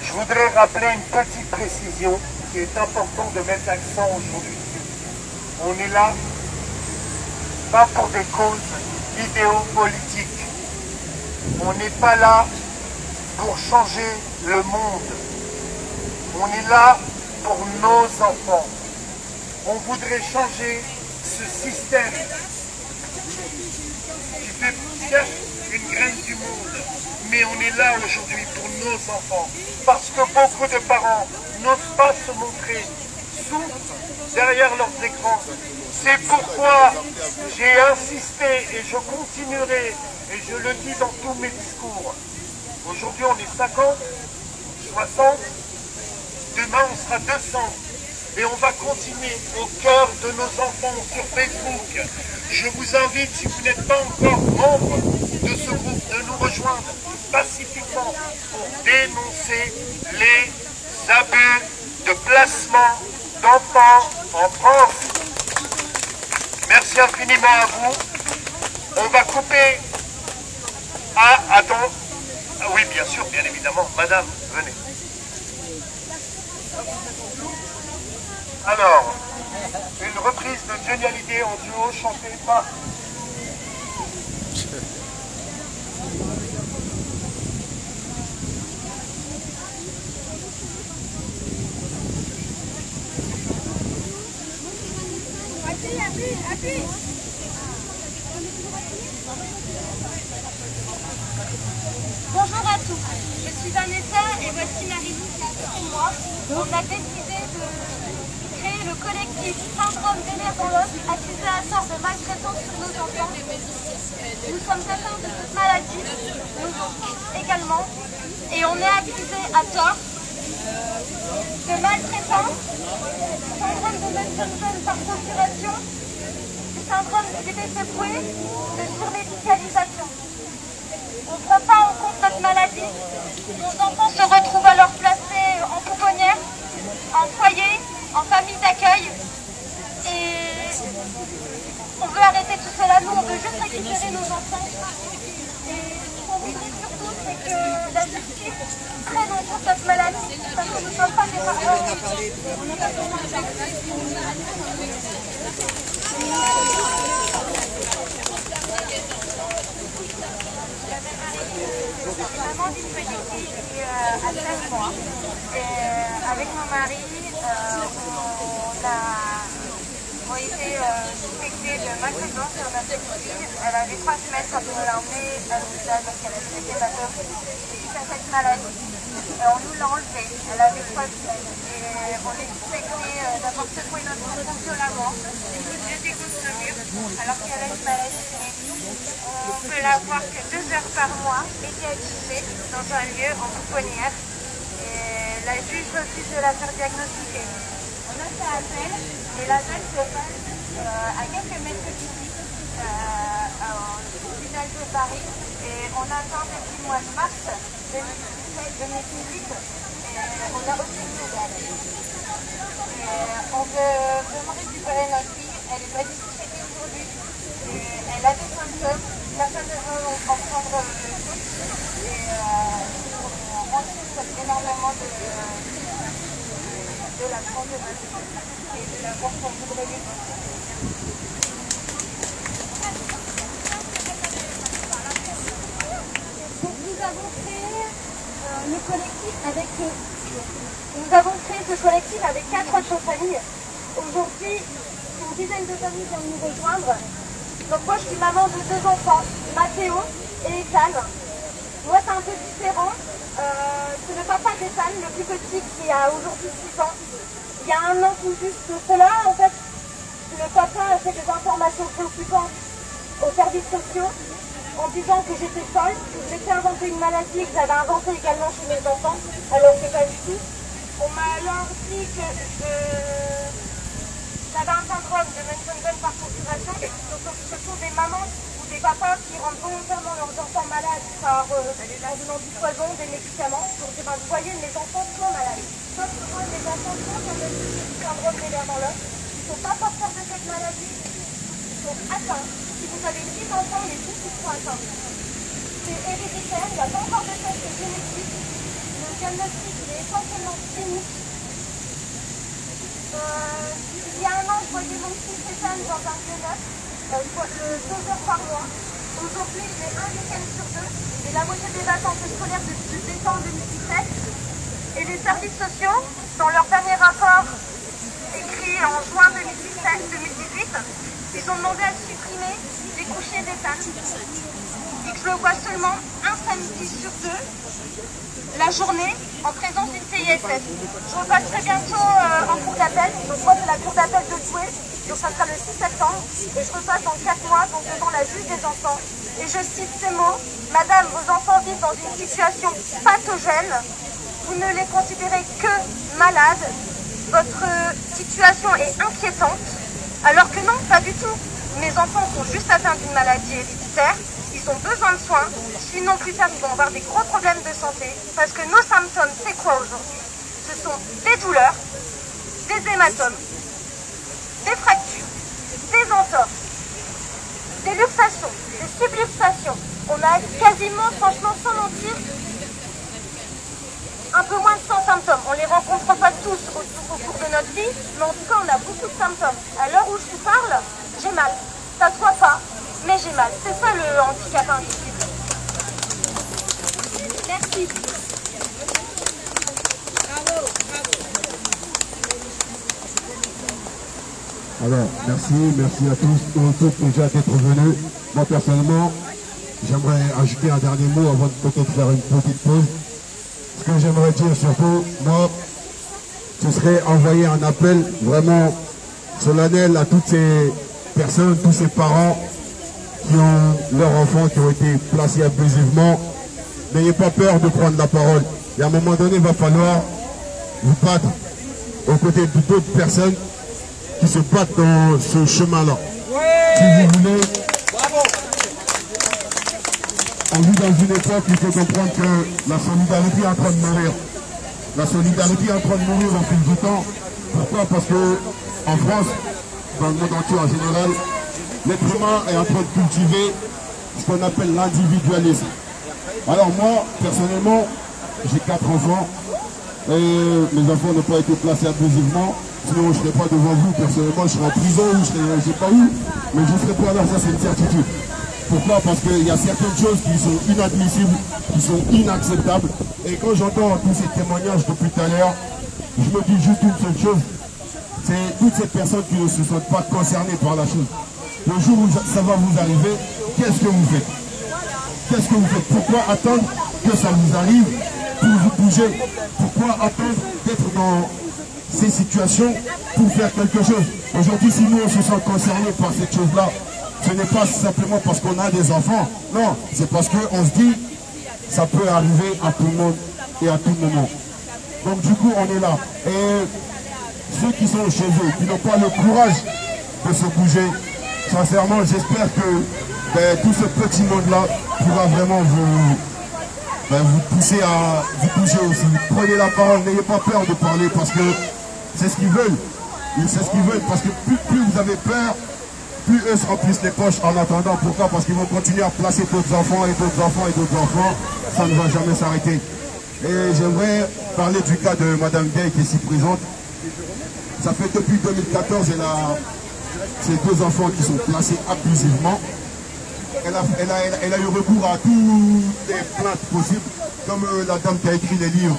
Je voudrais rappeler une petite précision qui est importante de mettre l'accent aujourd'hui. On est là, pas pour des causes idéopolitiques. On n'est pas là pour changer le monde. On est là pour nos enfants. on voudrait changer ce système qui fait certes une graine du monde, mais on est là aujourd'hui pour nos enfants, parce que beaucoup de parents n'osent pas se montrer, souffrent derrière leurs écrans. C'est pourquoi j'ai insisté et je continuerai, et je le dis dans tous mes discours. Aujourd'hui on est 50, 60, demain on sera 200. Et on va continuer au cœur de nos enfants sur Facebook. Je vous invite, si vous n'êtes pas encore membre de ce groupe, de nous rejoindre pacifiquement pour dénoncer les abus de placement d'enfants en France. Merci infiniment à vous. On va couper. Ah, attends. Ah oui, bien sûr, bien évidemment. Madame, venez. Alors, une reprise de Johnny Hallyday en duo chantée par... Appuie. Bonjour à tous, je suis Vanessa et voici Marie-Lou qui est avec moi. On a décidé de créer le collectif Syndrome des nerfs dans l'os, accusé à tort de maltraitance sur nos enfants. Nous sommes atteints de cette maladie, nos enfants également, et on est accusé à tort de maltraitance, syndrome de Munchausen par procuration, du syndrome du bébé secoué, de surmédicalisation. On ne prend pas en compte notre maladie. Nos enfants se retrouvent alors placés en pouponnière, en foyer, en famille d'accueil. Et on veut arrêter tout cela. Nous, on veut juste récupérer nos enfants. Et ce qu'on voudrait surtout, c'est que la justice prenne en compte notre maladie, parce que nous ne sommes pas des parents. Maman d'une petite fille qui a 13 mois. Et avec mon mari, on a été suspectés de maltraitance sur notre petite fille. Elle avait 3 semaines quand on l'a emmenée à l'hôpital parce qu'elle avait été hématome suite à cette maladie. Et on nous l'a enlevée. Elle avait 3 semaines. Et on est suspectés d'avoir secoué notre enfant violemment, de jeter contre le mur alors qu'elle a une maladie génétique. On peut la voir que 2 heures par mois, médiatisée dans un lieu en pouponnière. Et la juge refuse de la faire diagnostiquer. On a fait appel et l'appel se passe à quelques mètres d'ici, au tribunal de Paris. Et on attend depuis le mois de mars 2018 et on a reçu une nouvelle. On veut vraiment récupérer notre fille. Elle est pas discutée aujourd'hui. Elle a des symptômes. Personne ne veut en prendre le compte. Et on souffre énormément de la France de notre fille et de la mort qu'on voudrait lui. Donc nous avons créé le collectif avec... Nous avons créé ce collectif avec 4 autres familles. Aujourd'hui, une dizaine de familles viennent nous rejoindre. Donc moi, je suis maman de 2 enfants, Mathéo et Ethan. Moi, c'est un peu différent. C'est le papa d'Ethan, le plus petit, qui a aujourd'hui 6 ans. Il y a 1 an tout juste de cela, en fait, le papa a fait des informations préoccupantes aux services sociaux en disant que j'étais folle, que je m'étais inventé une maladie que j'avais inventée également chez mes enfants, alors que pas du tout. On m'a alors dit que j'avais un syndrome de Munchausen par procuration. Ce sont des mamans ou des papas qui rendent volontairement leurs enfants malades par en donnant du poison, des médicaments, pour dire vous voyez, mes enfants sont malades. Sauf que moi, mes enfants sont comme le syndrome des nerfs dans l'os. Ils ne sont pas porteurs de cette maladie, ils sont atteints. Si vous avez 6 enfants, les 6 sont atteints. C'est héréditaire, il n'y a pas encore de test génétique. Le diagnostic est essentiellement clinique. Il y a 1 an, je voyais mon fils Ethan dans un vieux-neuf, 2 heures par mois. Aujourd'hui, il est un week-end sur 2 et la moitié des vacances scolaires de décembre 2017. Et les services sociaux, dans leur dernier rapport créé en juin 2018, ils ont demandé à supprimer les couchers d'état et que je le vois seulement un samedi sur 2 la journée en présence d'une CISF. Je repasserai bientôt en cour d'appel, donc moi c'est la cour d'appel de Douai, donc ça sera le 6 septembre, et je repasse dans 4 mois, donc devant la juge des enfants. Et je cite ces mots: Madame, vos enfants vivent dans une situation pathogène, vous ne les considérez que malades, votre situation est inquiétante, alors que non, pas du tout. Mes enfants sont juste atteints d'une maladie héréditaire, ils ont besoin de soins, sinon plus tard ils vont avoir des gros problèmes de santé, parce que nos symptômes, c'est quoi aujourd'hui? Ce sont des douleurs, des hématomes, des fractures, des entorses, des luxations, des subluxations. On a quasiment, franchement, sans mentir, un peu moins de 100 symptômes. On ne les rencontre pas tous au cours de notre vie, mais en tout cas, on a beaucoup de symptômes. À l'heure où je vous parle, j'ai mal. Ça se voit pas, mais j'ai mal. C'est ça le handicap invisible. Merci. Bravo, bravo. Alors, merci à tous et toutes déjà d'être venus. Moi, personnellement, j'aimerais ajouter un dernier mot avant de peut-être faire une petite pause. Ce que j'aimerais dire surtout, moi, ce serait envoyer un appel vraiment solennel à toutes ces personnes, tous ces parents qui ont leurs enfants qui ont été placés abusivement. N'ayez pas peur de prendre la parole. Et à un moment donné, il va falloir vous battre aux côtés d'autres personnes qui se battent dans ce chemin-là. Si vous voulez, on vit dans une époque où il faut comprendre que la solidarité est en train de mourir. La solidarité est en train de mourir au fil du temps. Pourquoi? Parce que en France, dans le monde entier en général, l'être humain est en train de cultiver ce qu'on appelle l'individualisme. Alors moi, personnellement, j'ai 4 enfants et mes enfants n'ont pas été placés abusivement. Sinon, je ne serais pas devant vous, personnellement, je serais en prison ou je ne sais pas où, mais je ne serais pas là, ça c'est une certitude. Pourquoi? Parce qu'il y a certaines choses qui sont inadmissibles, qui sont inacceptables. Et quand j'entends tous ces témoignages depuis tout à l'heure, je me dis juste une seule chose, c'est toutes ces personnes qui ne se sentent pas concernées par la chose. Le jour où ça va vous arriver, qu'est-ce que vous faites? Qu'est-ce que vous faites? Pourquoi attendre que ça vous arrive pour vous bouger? Pourquoi attendre d'être dans ces situations pour faire quelque chose? Aujourd'hui, si nous on se sent concernés par cette chose-là, ce n'est pas simplement parce qu'on a des enfants, non, c'est parce qu'on se dit ça peut arriver à tout le monde et à tout moment. Donc du coup, on est là. Et ceux qui sont chez eux, qui n'ont pas le courage de se bouger, sincèrement, j'espère que tout ce petit monde-là pourra vraiment vous pousser à vous bouger aussi. Prenez la parole, n'ayez pas peur de parler parce que c'est ce qu'ils veulent. C'est ce qu'ils veulent parce que plus vous avez peur, plus eux se remplissent les poches en attendant. Pourquoi? Parce qu'ils vont continuer à placer d'autres enfants et d'autres enfants et d'autres enfants. Ça ne va jamais s'arrêter. Et j'aimerais parler du cas de Madame Gay qui est ici présente. Ça fait depuis 2014, elle a ses 2 enfants qui sont placés abusivement. Elle a eu recours à toutes les plaintes possibles. Comme la dame qui a écrit les livres,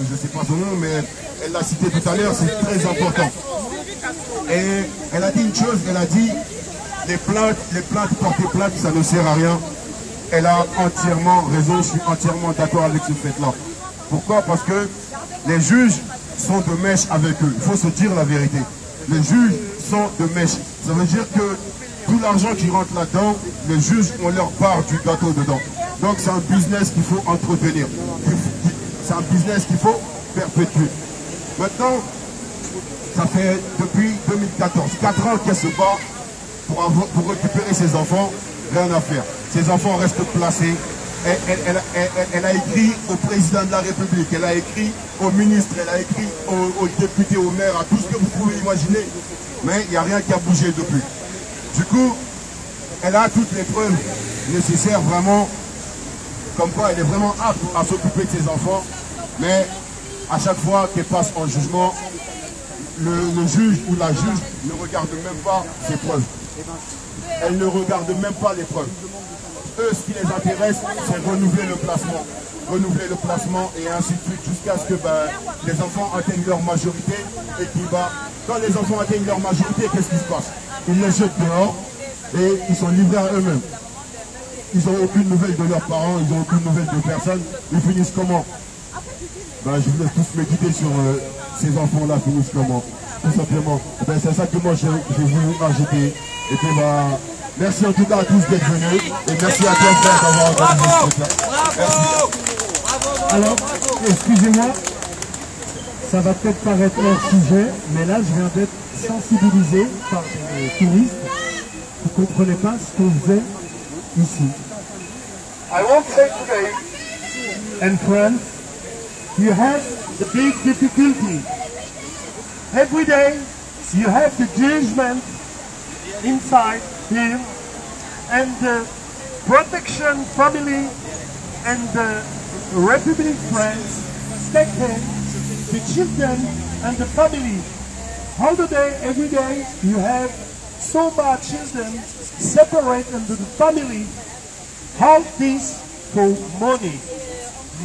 je ne sais pas son nom, mais elle l'a cité tout à l'heure, c'est très important. Et elle a dit une chose, elle a dit les plaintes, porter plainte, ça ne sert à rien. Elle a entièrement raison, je suis entièrement d'accord avec ce fait-là. Pourquoi? Parce que les juges sont de mèche avec eux. Il faut se dire la vérité. Les juges sont de mèche. Ça veut dire que tout l'argent qui rentre là-dedans, les juges ont leur part du gâteau dedans. Donc c'est un business qu'il faut entretenir. C'est un business qu'il faut perpétuer. Maintenant, ça fait depuis 2014, 4 ans qu'elle se bat pour récupérer ses enfants, rien à faire. Ses enfants restent placés. Elle a écrit au président de la République, elle a écrit au ministre, elle a écrit aux députés, aux maires, à tout ce que vous pouvez imaginer. Mais il n'y a rien qui a bougé depuis. Du coup, elle a toutes les preuves nécessaires vraiment, comme quoi elle est vraiment apte à s'occuper de ses enfants. Mais à chaque fois qu'elle passe en jugement, le juge ou la juge ne regarde même pas ses preuves. Elle ne regarde même pas les preuves. eux, ce qui les intéresse, c'est renouveler le placement. Renouveler le placement et ainsi de suite jusqu'à ce que les enfants atteignent leur majorité et puis quand les enfants atteignent leur majorité, qu'est-ce qui se passe? Ils les jettent dehors et ils sont livrés à eux-mêmes. Ils n'ont aucune nouvelle de leurs parents, ils n'ont aucune nouvelle de personne. Ils finissent comment? Je vous laisse tous méditer sur ces enfants-là finissent comment, tout simplement. C'est ça que moi j'ai voulu rajouter. Et puis merci en tout cas à tous d'être venus et merci à toi frère d'avoir organisé ce truc-là. Merci. Alors, excusez-moi, ça va peut-être paraître hors sujet, mais là je viens d'être sensibilisé par des touristes qui ne comprenaient pas ce qu'on faisait ici. I won't say today. And friends, you have the big difficulty. Every day you have the judgment inside here and the protection family and the Republic friends take in the children and the family. All the day, every day you have so much children separate into the family. All this for money.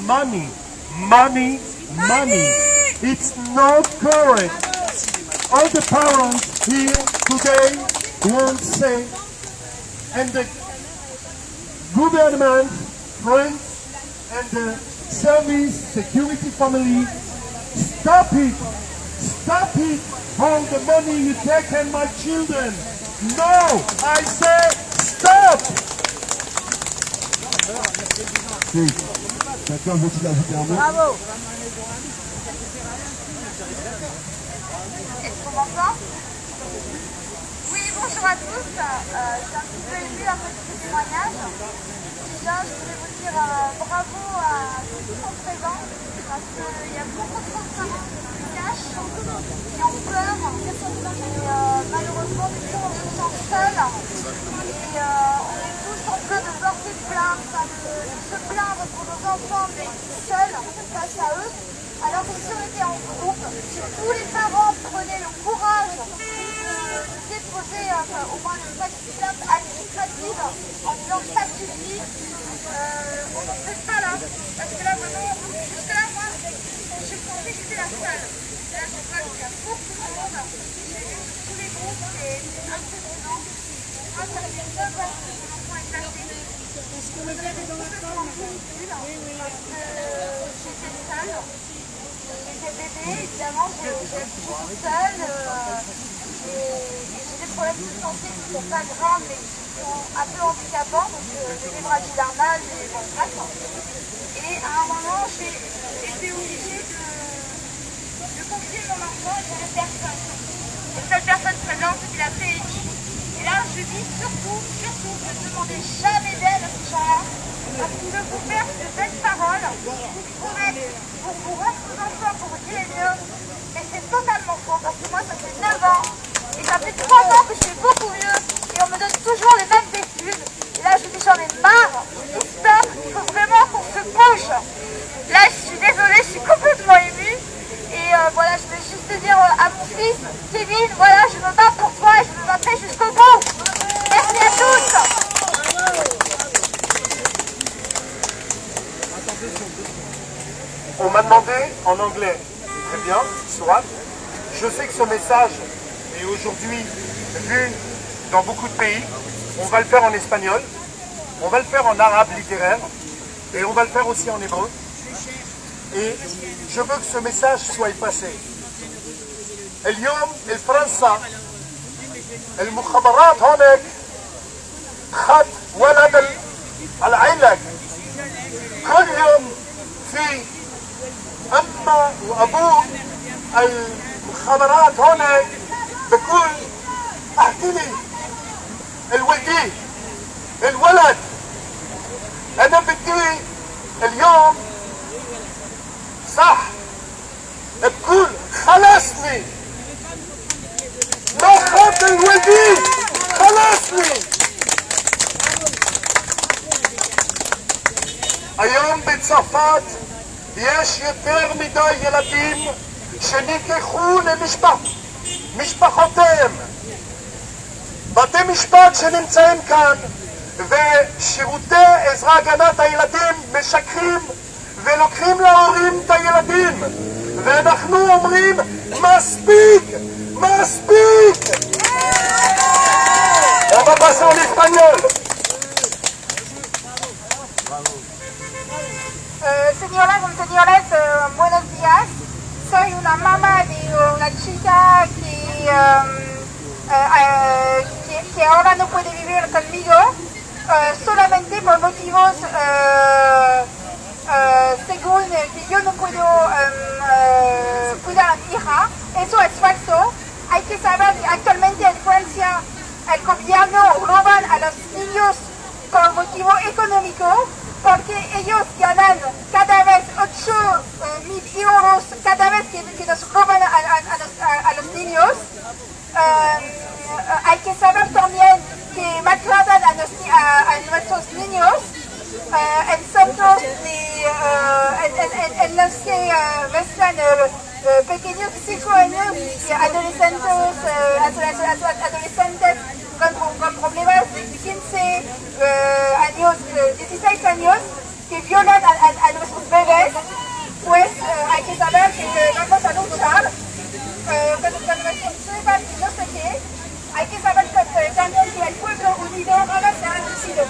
Money, money, money. It's not correct. All the parents here today won't say, and the government, friends, and the service, security family, stop it! Stop it! All the money you take and my children. No! I say stop! Quelqu'un veut-il ajouter un mot? Bravo. Est-ce qu'on m'entend? Oui, bonjour à tous. Je suis un petit peu émue après ce témoignage. Déjà, je voulais vous dire bravo à ceux qui sont présents, parce qu'il y a beaucoup trop de parents qui se cachent, qui ont peur, et malheureusement, du coup, on se sent seul. Et on est tous en train de porter plainte, de se plaindre pour nos enfants, mais seuls face à eux. Alors que si on était en groupe, si tous les parents prenaient le courage de déposer au moins une petite plainte administrative en disant ça suffit, on n'en serait pas là. Parce que là, vraiment, jusque là, moi, je pensais que j'étais la seule. Là, je vois qu'il y a beaucoup de monde. J'ai vu tous les groupes, c'est impressionnant. Moi, ça fait 9 ans que mon enfant est placé. Je me lève dans la chambre, j'étais seule. J'étais bébé, évidemment, j'étais toute seule. J'ai des problèmes de santé qui ne sont pas graves, mais qui sont un peu handicapants, donc des hémorragies d'arnage et bon, bref. Et à un moment, j'ai été obligée de confier mon enfant à une personne. La seule personne présente, c'était la PJ. Et là, je dis surtout, ne demandez jamais d'aide à ces gens-là, parce qu'ils peuvent vous faire de belles paroles, vous promettent, vous rendre vos enfants pour vous dire les mieux, mais c'est totalement faux, parce que moi, ça fait 9 ans, et ça fait 3 ans que je fais beaucoup mieux, et on me donne toujours les mêmes excuses. Et là, je dis, j'en ai marre, je dis stop, il faut vraiment qu'on se bouge. Là, je suis désolée, je suis complètement émue, et voilà, je vais juste te dire à mon fils, Kevin, voilà, je me bats pour toi, et je me battrai jusqu'au bout. Merci à tous. On m'a demandé en anglais, très bien, soit. Je sais que ce message est aujourd'hui vu dans beaucoup de pays. On va le faire en espagnol, on va le faire en arabe littéraire et on va le faire aussi en hébreu. Et je veux que ce message soit passé. اليوم الفرنسا المخابرات هناك خد ولد العلاج كل يوم في أما وأبوه المخابرات هناك بقول احكي لي الولدي الولد أنا بدي اليوم صح بقول خلصني ما خاف الولدي خلصني היום בצרפת יש יותר מדי ילדים שנלקחו למשפחותיהם. בתי משפט שנמצאים כאן ושירותי עזרה הגנת הילדים משקרים ולוקחים להורים את הילדים, ואנחנו אומרים מספיק, מספיק. On va passer en espagnol. Señoras, buenos días. Soy una mamá de una chica que ahora no puede vivir conmigo solamente por motivos según que yo no puedo cuidar a mi hija. Eso es falso. Hay que saber que actualmente en Francia el gobierno roban a los niños por motivo económico, porque ellos ganan cada vez 8.000 euros cada vez que nos roban a los niños. Hay que saber también que maltratan a nuestros niños en centros en los que están pequeños de 5 años y adolescentes con problemas de 15 años, 16 años, que violan a nuestros bebés. Pues hay que saber que vamos a luchar con nuestros bebés y no sé qué. Hay que saber también que el pueblo unido no va a ser vencido.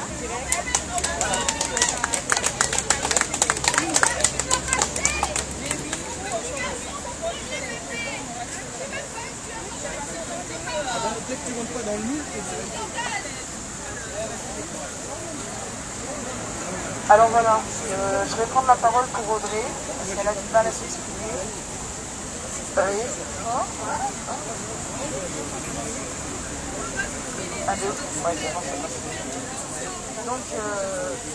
Alors voilà, je vais prendre la parole pour Audrey, parce qu'elle a du mal à s'exprimer. Oui. Un, deux, ouais, c'est bon, c'est passé. Donc,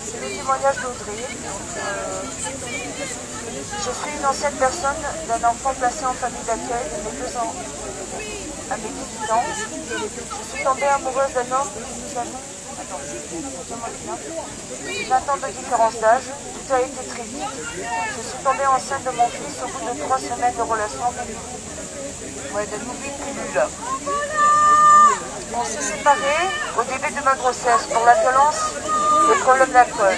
c'est le témoignage d'Audrey. Je suis une ancienne personne d'un enfant placé en famille d'accueil de mes 2 ans à mes 18 ans. Je suis tombée amoureuse d'un homme que nous avons 20 ans de différence d'âge. Tout a été très vite. Je suis tombée enceinte de mon fils au bout de 3 semaines de relation. Ouais, de nouvelles pilules. On s'est séparés au début de ma grossesse pour la violence et le problème d'alcool.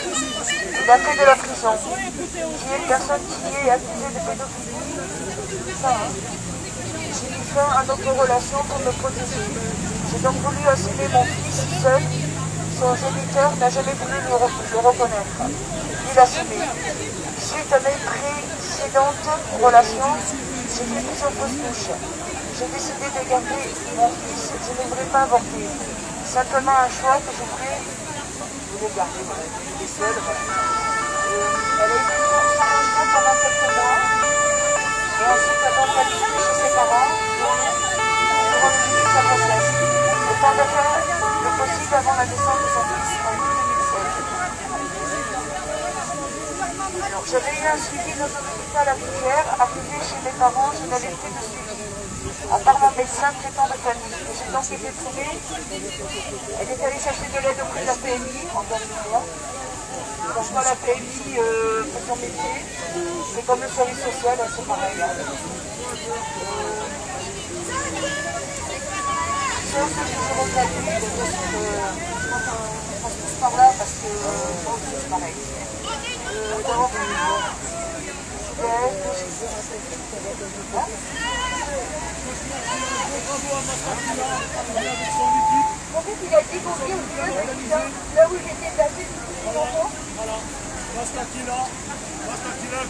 Il a fait de la prison. Qui est une personne qui est accusée de pédophilie. Ça, hein. J'ai mis fin à notre relation pour me protéger. J'ai donc voulu assumer mon fils seul. Son géniteur n'a jamais voulu le reconnaître, ni l'assumer. Suite à mes précédentes relations, j'ai fait plusieurs fausses couches. J'ai décidé de garder mon fils. Je ne voulais pas avorter. Simplement un choix que je voulais garder. Elle est seule. Elle a été sans logement pendant quelques mois. Et ensuite, elle a habité chez ses parents. Durant le début de sa grossesse. Le temps de faire le possible avant la naissance de son fils en août 2016. Alors, j'avais eu un suivi dans un hôpital à Rivière. Arrivé chez mes parents, je n'avais plus de suivi. À part mon médecin traitant de famille. J'ai donc été trouvée. Elle est allée chercher de l'aide auprès de la PMI en dernier mois. Donc moi, la PMI fait son métier. C'est comme le service social, c'est pareil. C'est un peu que je regrette on passe tous par là parce que c'est pareil. D'avoir fait en fait, il a découvert là où j'étais placée depuis longtemps. Voilà, Bastakila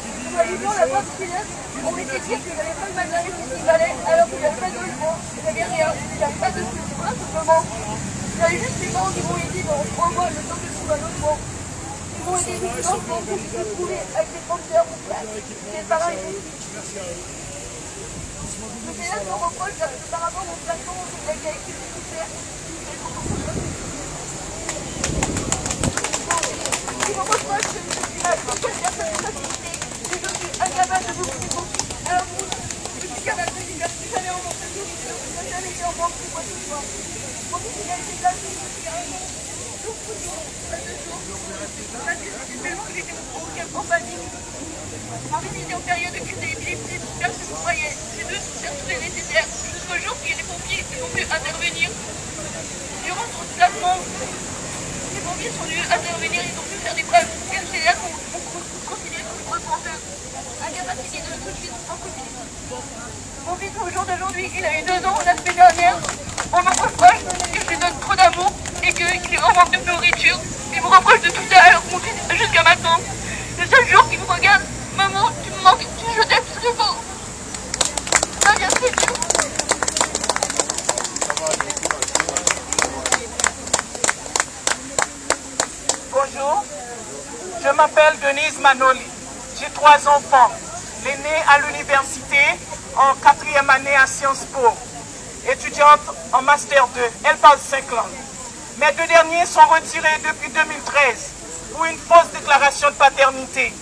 qui dit... La Bastakila, on m'était dit que j'avais pas le matériel qu'il fallait, alors qu'il n'avait pas de logement, il n'avait rien, il n'avait pas de structure, simplement. J'avais juste les gens qui m'ont aidé dans 3 mois le temps de trouver un logement. Ils m'ont aidé de financement pour que je puisse trouver avec des transferts pour place. C'est pareil. C'est là qu'on reproche par rapport au plafond sur lequel il faut tout faire. Il me reproche que je suis là, que personne n'est facilité, que je suis incapable de vous priver. Alors je suis capable de dire que j'allais en manque de tout, je n'ai jamais été en manque de quoi que ce soit. Mon fils, il a été placé, je suis un jour, pas 2 jours. Parce que c'est tellement que j'étais en panique. En visite en période de crise d'épilepsie, pour faire ce que vous voyez, j'ai dû faire tout le nécessaire jusqu'au jour où les pompiers ont pu intervenir. Durant son placement, j'ai pompiers sont venus intervenir, ils ont pu faire des preuves. Et le CDS ont considéré comme une repenteuse. Incapacité de tout de suite en communauté. Mon fils, au jour d'aujourd'hui, il a eu 2 ans la semaine dernière. On me reproche qu'il lui donne trop d'amour et qu'il est en manque de nourriture. Il me reproche de tout à l'heure, mon fils, jusqu'à maintenant. Le seul jour qu'il me regarde, maman, tu me manques, je t'aime très fort. Ah, bien sûr. Bonjour, je m'appelle Denise Manoli. J'ai 3 enfants. L'aînée à l'université en 4e année à Sciences Po, étudiante en Master 2. Elle parle 5 langues. Mes 2 derniers sont retirés depuis 2013 pour une fausse déclaration de paternité.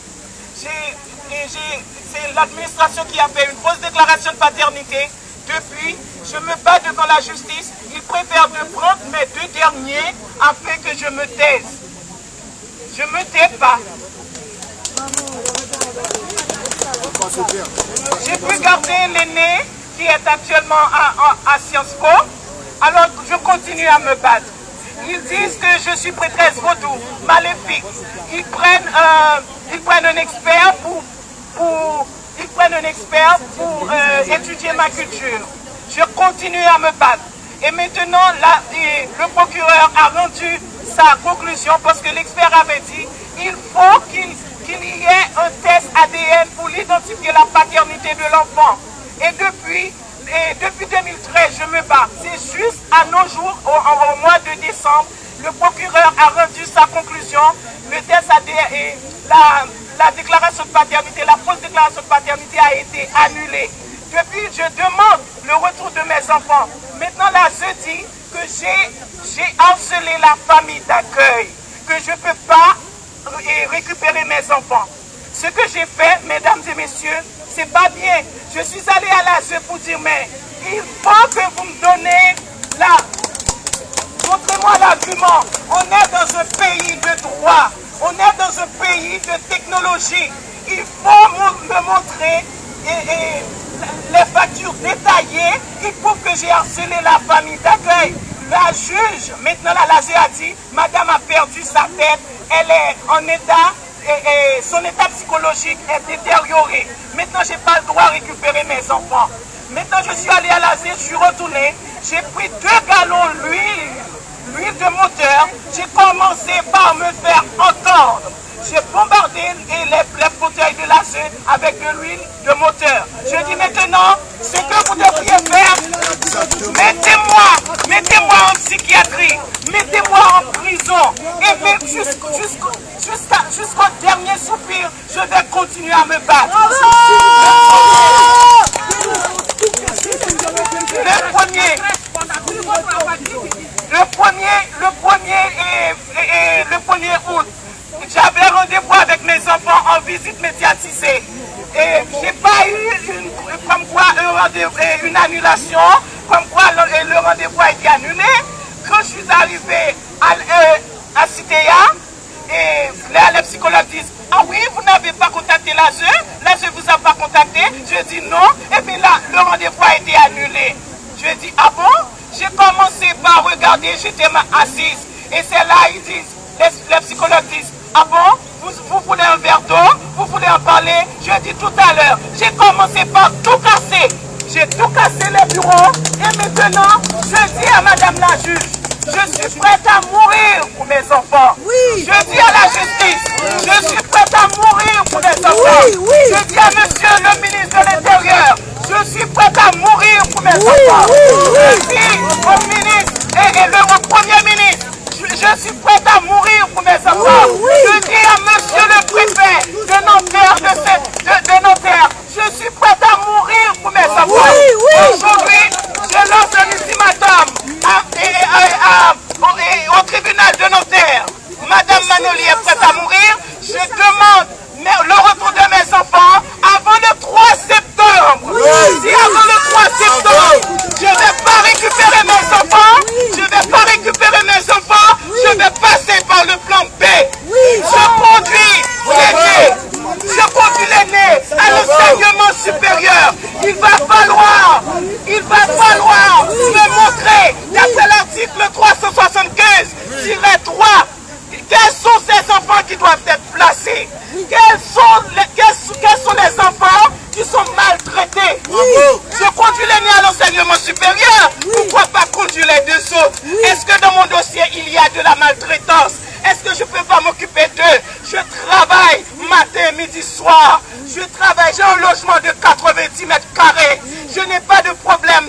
C'est l'administration qui a fait une fausse déclaration de paternité. Depuis, je me bats devant la justice. Ils préfèrent de prendre mes 2 derniers afin que je me taise. Je ne me tais pas. J'ai pu garder l'aîné qui est actuellement à Sciences Po. Alors je continue à me battre. Ils disent que je suis prêtresse vaudou, maléfique. Ils prennent un expert pour étudier ma culture. Je continue à me battre. Et maintenant, le procureur a rendu sa conclusion parce que l'expert avait dit il faut qu'il y ait un test ADN pour identifier la paternité de l'enfant. Et depuis 2013, je me bats. C'est juste à nos jours, au mois de décembre, le procureur a rendu sa conclusion. Le test ADN et la déclaration de paternité, la fausse déclaration de paternité a été annulée. Depuis, je demande le retour de mes enfants. Maintenant, là, je dis que j'ai harcelé la famille d'accueil, que je ne peux pas récupérer mes enfants. Ce que j'ai fait, mesdames et messieurs, c'est pas bien. Je suis allé à l'ASE pour dire, mais il faut que vous me donnez montrez-moi l'argument. On est dans un pays de droit, on est dans un pays de technologie. Il faut me montrer les factures détaillées qui prouvent que j'ai harcelé la famille d'accueil. La juge, maintenant la LASE a dit, madame a perdu sa tête, elle est en état, et son état psychologique est détérioré. Maintenant, je n'ai pas le droit à récupérer mes enfants. Maintenant, je suis allé à l'ASE, je suis retourné, j'ai pris 2 gallons d'huile de moteur, j'ai commencé par me faire entendre. J'ai bombardé les fauteuils de l'ASE avec de l'huile de moteur. Je dis maintenant, ce que vous devriez faire, mettez-moi en psychiatrie, mettez-moi en prison, et même jusqu'au dernier soupir, je vais continuer à me battre. Le 1er août, j'avais rendez-vous avec mes enfants en visite médiatisée. Et j'ai pas eu une annulation, comme quoi le rendez-vous a été annulé. Quand je suis arrivé à Citéa, et les psychologues disent, ah oui, vous n'avez pas contacté l'ASE vous a pas contacté. Je dis non, et puis là, le rendez-vous a été annulé. Je dis, ah bon? J'ai commencé par regarder, j'étais assise, et c'est là, ils disent, les psychologues disent, ah bon, vous voulez un verre d'eau, vous voulez en parler? Je dis tout à l'heure, j'ai commencé par tout casser. J'ai tout cassé les bureaux, et maintenant, je dis à madame la juge, je suis prête à mourir pour mes enfants. Oui. Je dis à la justice, je suis prête à mourir pour mes enfants. Oui, oui. Je dis à monsieur le ministre de l'Intérieur, je suis prête à mourir pour mes enfants. Je dis au ministre et au premier ministre, je suis prête à mourir pour mes enfants. Je dis à monsieur le préfet de Nanterre, je suis prête à mourir pour mes enfants. Aujourd'hui, je lance un ultimatum au tribunal de Nanterre. Madame Manoli est prête à mourir. Je demande le retour de mes enfants avant le 3 septembre. Si avant le 3 septembre, je ne vais pas récupérer mes enfants, je vais passer par le plan B. Je conduis l'aîné à le mon dossier, il y a de la maltraitance. Est-ce que je ne peux pas m'occuper d'eux? Je travaille matin, midi, soir. Je travaille, j'ai un logement de 90 mètres carrés. Je n'ai pas de problème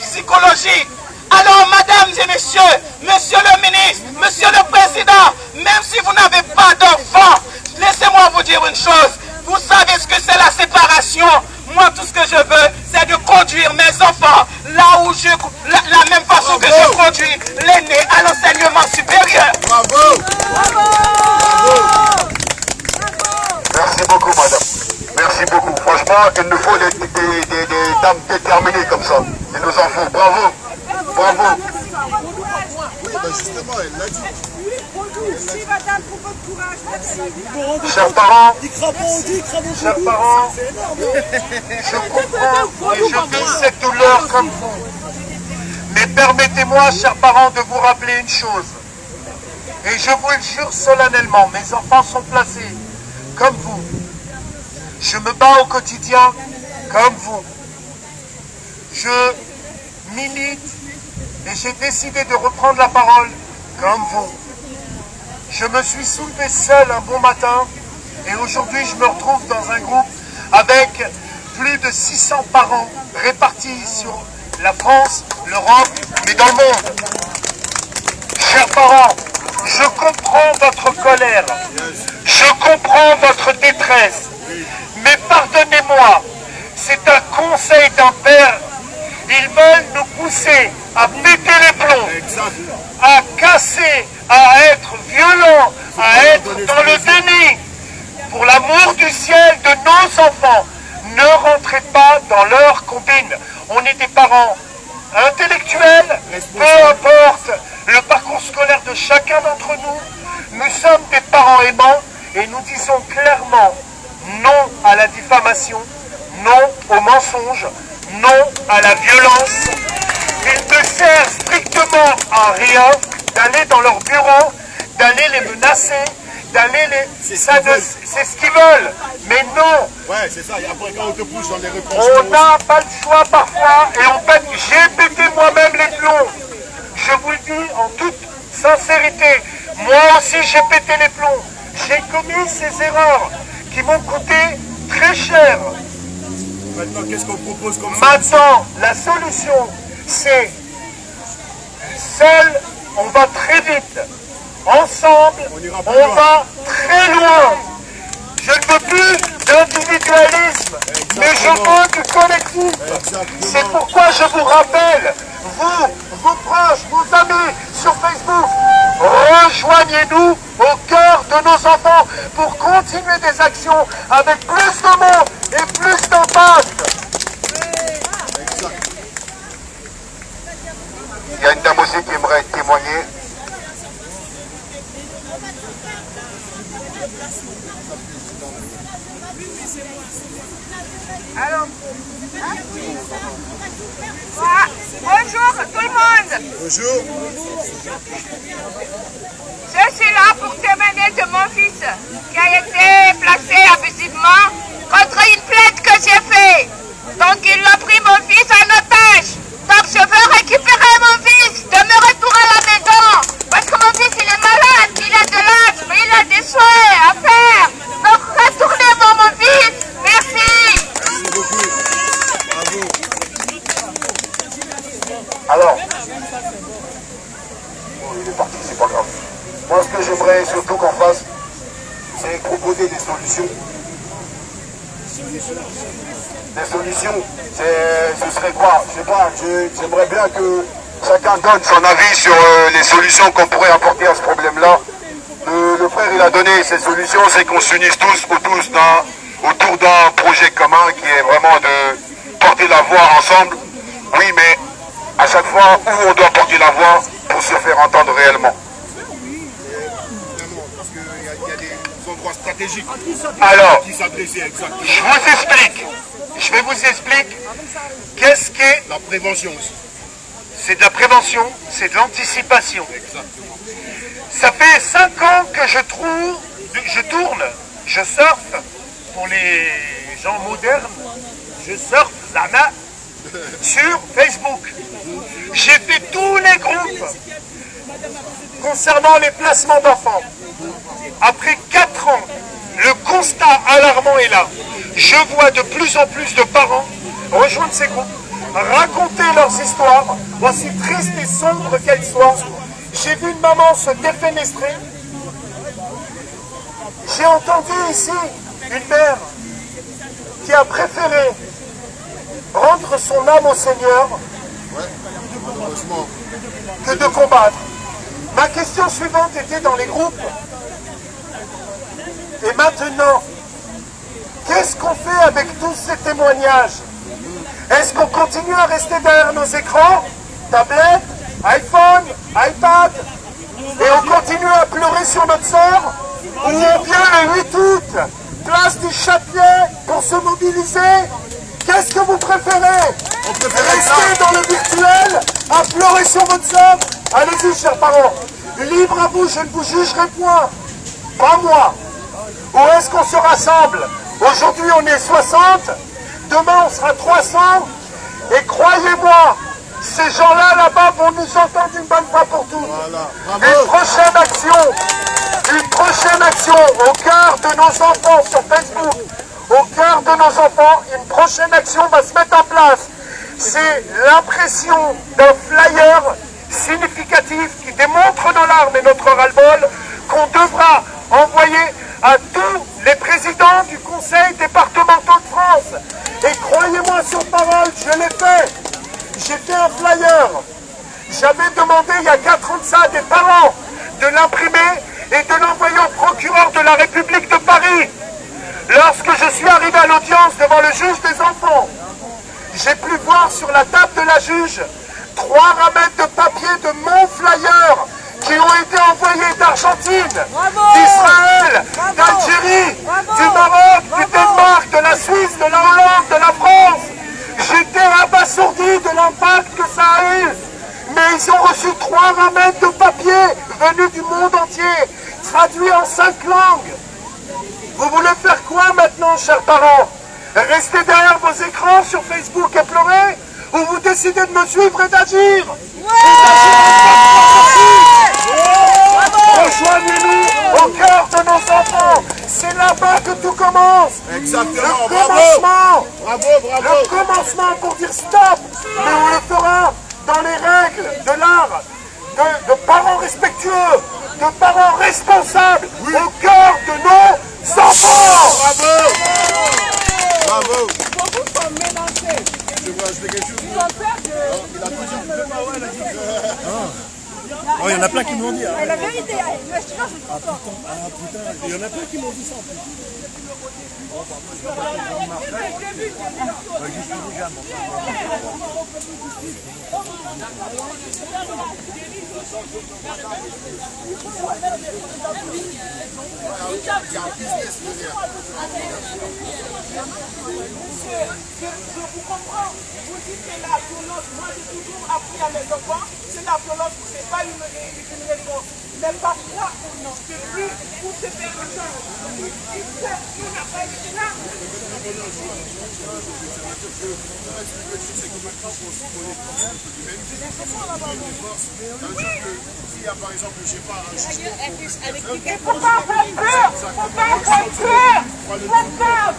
psychologique. Alors, mesdames et messieurs, monsieur le ministre, monsieur le président, même si vous n'avez pas d'enfants, laissez-moi vous dire une chose. Vous savez ce que c'est la séparation. Moi, tout ce que je veux, c'est de conduire mes enfants là où la même façon que je conduis l'aîné à l'enseignement supérieur. Bravo! Bravo! Merci beaucoup, madame. Merci beaucoup. Franchement, il nous faut des dames déterminées comme ça. Il nous en faut. Bravo! Bravo! Oui, ben justement, elle l'a dit. Merci madame pour votre courage. Merci. Chers parents, je comprends et je vis cette douleur comme vous. Mais permettez-moi, chers parents, de vous rappeler une chose. Et je vous le jure solennellement, mes enfants sont placés comme vous. Je me bats au quotidien comme vous. Je milite et j'ai décidé de reprendre la parole comme vous. Je me suis soulevé seul un bon matin et aujourd'hui je me retrouve dans un groupe avec plus de 600 parents répartis sur la France, l'Europe, mais dans le monde. Chers parents, je comprends votre colère, je comprends votre détresse, mais pardonnez-moi, c'est un conseil d'un père. Ils veulent nous pousser à péter les plombs, à casser, à être violents, à être dans le déni. Pour l'amour du ciel de nos enfants, ne rentrez pas dans leur combine. On est des parents intellectuels, peu importe le parcours scolaire de chacun d'entre nous. Nous sommes des parents aimants et nous disons clairement non à la diffamation, non au mensonge, non à la violence. Il ne sert strictement à rien d'aller dans leur bureau, d'aller les menacer, d'aller les... C'est ce qu'ils veulent. Mais non. Ouais, c'est ça. Et après, quand on te pousse dans les on n'a pas le choix parfois et on pète. J'ai pété moi-même les plombs. Je vous le dis en toute sincérité. Moi aussi, j'ai pété les plombs. J'ai commis ces erreurs qui m'ont coûté très cher. Maintenant, qu'est-ce qu'on propose comme Maintenant, la solution, c'est seul, on va très vite. Ensemble, on va très loin. Je ne veux plus d'individualisme, mais je veux du collectif. C'est pourquoi je vous rappelle, vous, vos proches, vos amis sur Facebook, rejoignez-nous au cœur de nos enfants pour continuer des actions avec plus de monde et plus d'impact. il y a une dame aussi qui aimerait témoigner. Alors, bonjour tout le monde. Bonjour. Je suis là pour témoigner de mon fils qui a été placé abusivement contre une plainte que j'ai faite. Donc il a pris mon fils en otage. Donc je veux récupérer mon fils, de me retour à la maison. Parce que mon fils il est malade, il a de l'âge, mais il a des soins à faire. Donc retournez-moi mon fils. Merci. Merci beaucoup. Bravo. Alors, il est parti, c'est pas grave. Moi, ce que j'aimerais surtout qu'on fasse, c'est proposer des solutions. Des solutions, ce serait quoi? Je sais pas, j'aimerais bien que chacun donne son avis sur les solutions qu'on pourrait apporter à ce problème-là. Le frère, il a donné ses solutions, c'est qu'on s'unisse tous autour d'un projet commun qui est vraiment de porter la voix ensemble. Oui, mais à chaque fois où on doit porter la voix pour se faire entendre réellement. Parce qu'il y a des endroits stratégiques Alors, qui s'adressaient exactement. Je vous explique. Je vais vous expliquer qu'est-ce qu'est la prévention aussi. C'est de la prévention, c'est de l'anticipation. Exactement. Ça fait 5 ans que je tourne, je surfe, pour les gens modernes, je surfe la main sur Facebook. J'ai fait tous les groupes. concernant les placements d'enfants. Après 4 ans, le constat alarmant est là. Je vois de plus en plus de parents rejoindre ces groupes, raconter leurs histoires, aussi tristes et sombres qu'elles soient. J'ai vu une maman se défenestrer. J'ai entendu ici une mère qui a préféré rendre son âme au Seigneur que de combattre. Ma question suivante était dans les groupes. Et maintenant, qu'est-ce qu'on fait avec tous ces témoignages? Est-ce qu'on continue à rester derrière nos écrans, tablettes, iPhone, iPad, et on continue à pleurer sur notre sort? Ou on vient le 8 août, place du Châtelet, pour se mobiliser? Qu'est-ce que vous préférez? Rester dans le virtuel, à pleurer sur votre sort? Allez-y, chers parents, libre à vous, je ne vous jugerai point. Pas moi. Où est-ce qu'on se rassemble? Aujourd'hui, on est 60, demain, on sera 300, et croyez-moi, ces gens-là, là-bas, vont nous entendre une bonne fois pour toutes. Voilà. Une prochaine action au cœur de nos enfants sur Facebook, au cœur de nos enfants, une prochaine action va se mettre en place. C'est l'impression d'un flyer significatif qui démontre nos larmes et notre ras-le-bol qu'on devra envoyer à tous les présidents du Conseil départemental de France. Et croyez-moi sur parole, je l'ai fait. J'ai fait un flyer. J'avais demandé il y a 4 ans de ça à des parents de l'imprimer et de l'envoyer au procureur de la République de Paris. Lorsque je suis arrivé à l'audience devant le juge des enfants, j'ai pu voir sur la table de la juge 3 ramettes de papier de mon flyer qui ont été envoyés d'Argentine, d'Israël, d'Algérie, du Maroc, du Danemark, de la Suisse, de la Hollande, de la France. J'étais abasourdi de l'impact que ça a eu. Mais ils ont reçu 3 ramettes de papier venus du monde entier, traduits en 5 langues. Vous voulez faire quoi maintenant, chers parents? Rester derrière vos écrans sur Facebook et pleurer? Ou vous décidez de me suivre et d'agir? Rejoignez-nous au cœur de nos enfants. C'est là-bas que tout commence. Exactement, le commencement. Le commencement pour dire stop. Mais on le fera dans les règles de l'art, de parents respectueux, de parents responsables, au cœur de nos enfants. Bravo. Bravo. Beaucoup sont mélangés. Je veux ajouter quelque chose. Ils ont peur de... Oh, il y en a plein qui m'ont dit. Mais la vérité, je te jure, je ne comprends pas. Ah putain, il y en a plein qui m'ont dit ça en plus. Je vous comprends. Vous dites que la violence, moi j'ai toujours appris à mes enfants, c'est la violence, c'est pas une réponse. Mais parfois, on n'en peut plus pour se faire le temps. On n'a pas été là. S'il y a par exemple, je sais pas, un jugement. Il faut pas avoir peur. Faut pas avoir peur. Faut pas avoir peur.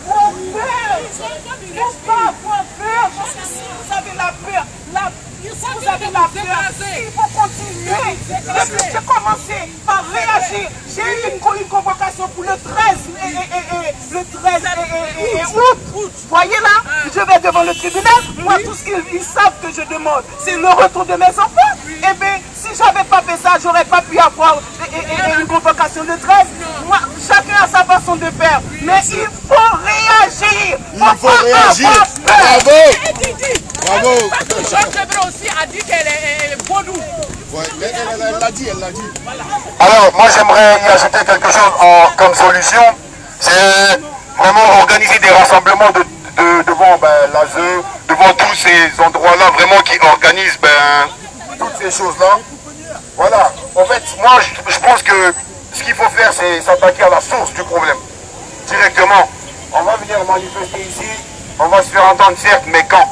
Faut pas avoir peur. Parce que si vous avez la peur, vous avez la peur, il faut continuer. J'ai commencé par réagir. J'ai eu une convocation pour le 13 août. Vous voyez là, je vais devant le tribunal. Moi, tout ce qu'ils savent que je demande, c'est le retour de mes enfants. Eh bien, si j'avais pas fait ça, j'aurais pas pu avoir une convocation le 13. Moi, chacun a sa façon de faire. Mais il faut réagir. Il faut réagir. Bravo. Bravo. Jean Clébre aussi a dit qu'elle est vaudou. Ouais, elle l'a dit, Alors, moi j'aimerais y ajouter quelque chose comme solution. C'est vraiment organiser des rassemblements devant l'ASE, devant tous ces endroits-là, vraiment qui organisent toutes ces choses-là. Voilà. En fait, moi je pense que ce qu'il faut faire, c'est s'attaquer à la source du problème. Directement. On va venir manifester ici, on va se faire entendre certes, mais quand?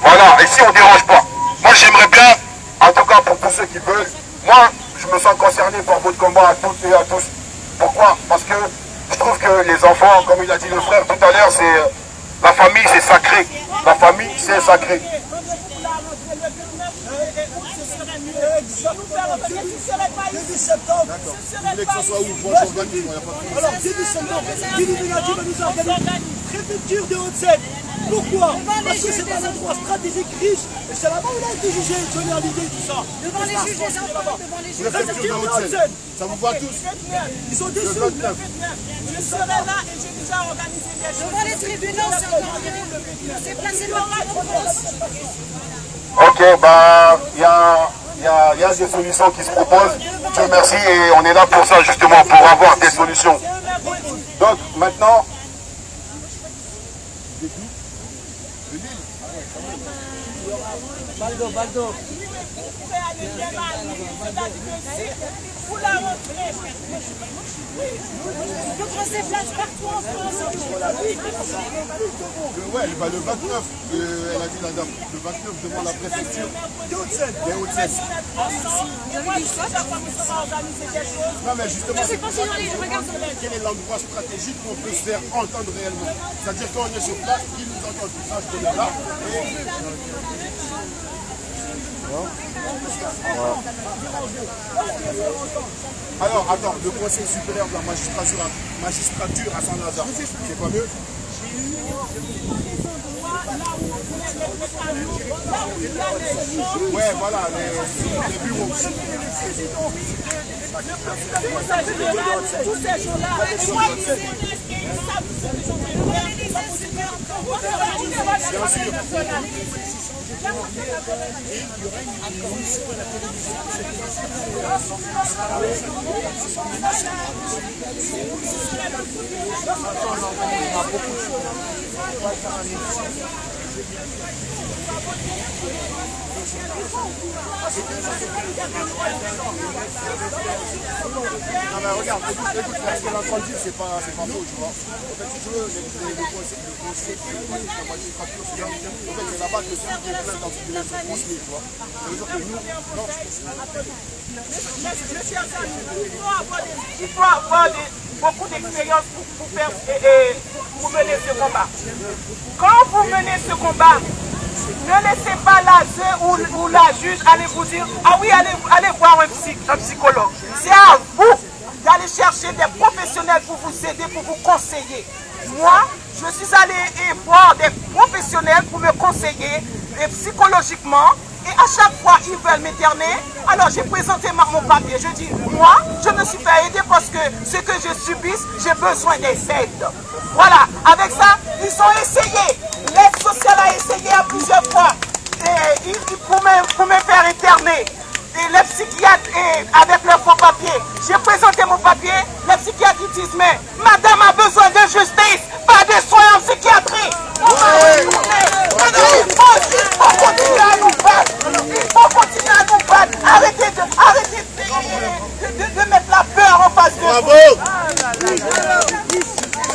Voilà, et si on ne dérange pas. Moi j'aimerais bien, en tout cas pour tous ceux qui peuvent. Moi, je me sens concerné par votre combat à toutes et à tous. Pourquoi? Parce que je trouve que les enfants, comme il a dit le frère tout à l'heure, c'est la famille, c'est sacré. La famille, c'est sacré. Début septembre. Alors, début septembre, l'Illuminati va nous organiser une préfecture de Haute-Seine. Pourquoi? Parce que c'est un endroit stratégique riche et c'est là-bas où il a été jugé, Johnny Hallyday, tout ça. Devant les juges des enfants, devant les juges préfecture de Haute-Seine. Ça vous voit tous? Ils sont déçus. Je serai là et j'ai déjà organisé des choses. Devant les tribunaux, c'est encore mieux. C'est placé dans la France. Ok, bah, il y a des solutions qui se proposent. Dieu merci, et on est là pour ça justement, pour avoir des solutions. Donc maintenant, Baldo. Vous pouvez aller bien là, c'est-à-dire que si vous la rentrez, donc on se déplace partout en France. ouais, le 29, elle a dit la dame, le 29 devant la préfecture des Hauts-de-Seine. Non mais justement, c'est pour ça que je demande quel est l'endroit stratégique où on peut se faire entendre réellement. C'est-à-dire quand on est sur place, qui nous entend tout ça, je connais là. Alors, attends, le Conseil supérieur de la magistrature à Saint-Lazare, c'est pas mieux? Ouais, voilà, les bureaux. Tous ces jours-là, bien sûr. Non mais regarde, écoute, ce qu'elle est en train de dire, c'est pas faux, tu vois. En fait, si tu veux, le conseil de la magistrature, c'est là, en fait, c'est là-bas que celui qui est plein dans ce qu'ils sont transmis, tu vois. Ça veut dire que nous, non. Il faut avoir beaucoup d'expérience pour mener ce combat. Quand vous menez ce combat, ne laissez pas la juge ou la juge aller vous dire « Ah oui, allez voir un psychologue ». C'est à vous d'aller chercher des professionnels pour vous aider, pour vous conseiller. Moi, je suis allé voir des professionnels pour me conseiller psychologiquement. Et à chaque fois, ils veulent m'éterner. Alors, j'ai présenté mon papier. Je dis, moi, je me suis fait aider parce que ce que je subisse, j'ai besoin des aides. Voilà. Avec ça, ils ont essayé. L'aide sociale a essayé à plusieurs fois pour me faire interner. Et les psychiatres, avec leur faux papier, j'ai présenté mon papier. Les psychiatres disent, mais madame a besoin de justice, pas de soins en psychiatrie. Il faut continuer à nous battre. Il faut continuer à nous battre. Arrêtez de mettre la peur en face de nous.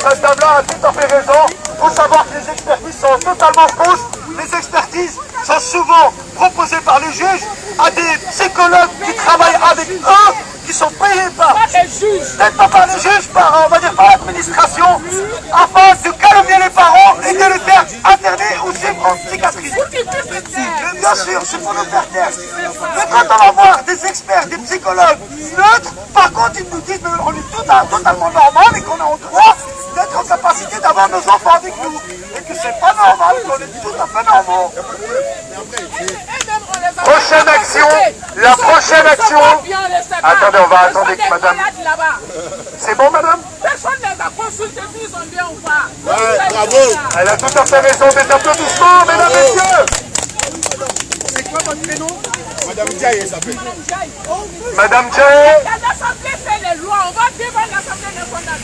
Cette dame-là a tout à fait raison. Il faut savoir que les expertises sont totalement fausses. Les expertises sont souvent proposées par les juges à des psychologues qui travaillent avec eux, qui sont payés par les juges, pas par les juges, on va dire par l'administration, afin de calmer les parents et de les faire interner ou suivre en psychiatrie. Mais bien sûr, c'est pour nous faire taire. Mais quand on va voir des experts, des psychologues neutres, par contre ils nous disent qu'on est totalement normal et qu'on a le droit d'être en capacité d'avoir nos enfants avec nous. Et que c'est pas normal, qu'on est tout à fait normaux. Prochaine action, la prochaine action. Attendez, on va attendre que madame. C'est bon, madame? Personne ne les a consultés s'ils sont bien ou pas. Ouais, bravo. Elle a tout à fait raison. Des applaudissements, mesdames et messieurs. C'est quoi votre prénom? Madame Diaye, elle s'appelle. Madame Diaye. L'Assemblée fait les lois. On va devant l'Assemblée nationale.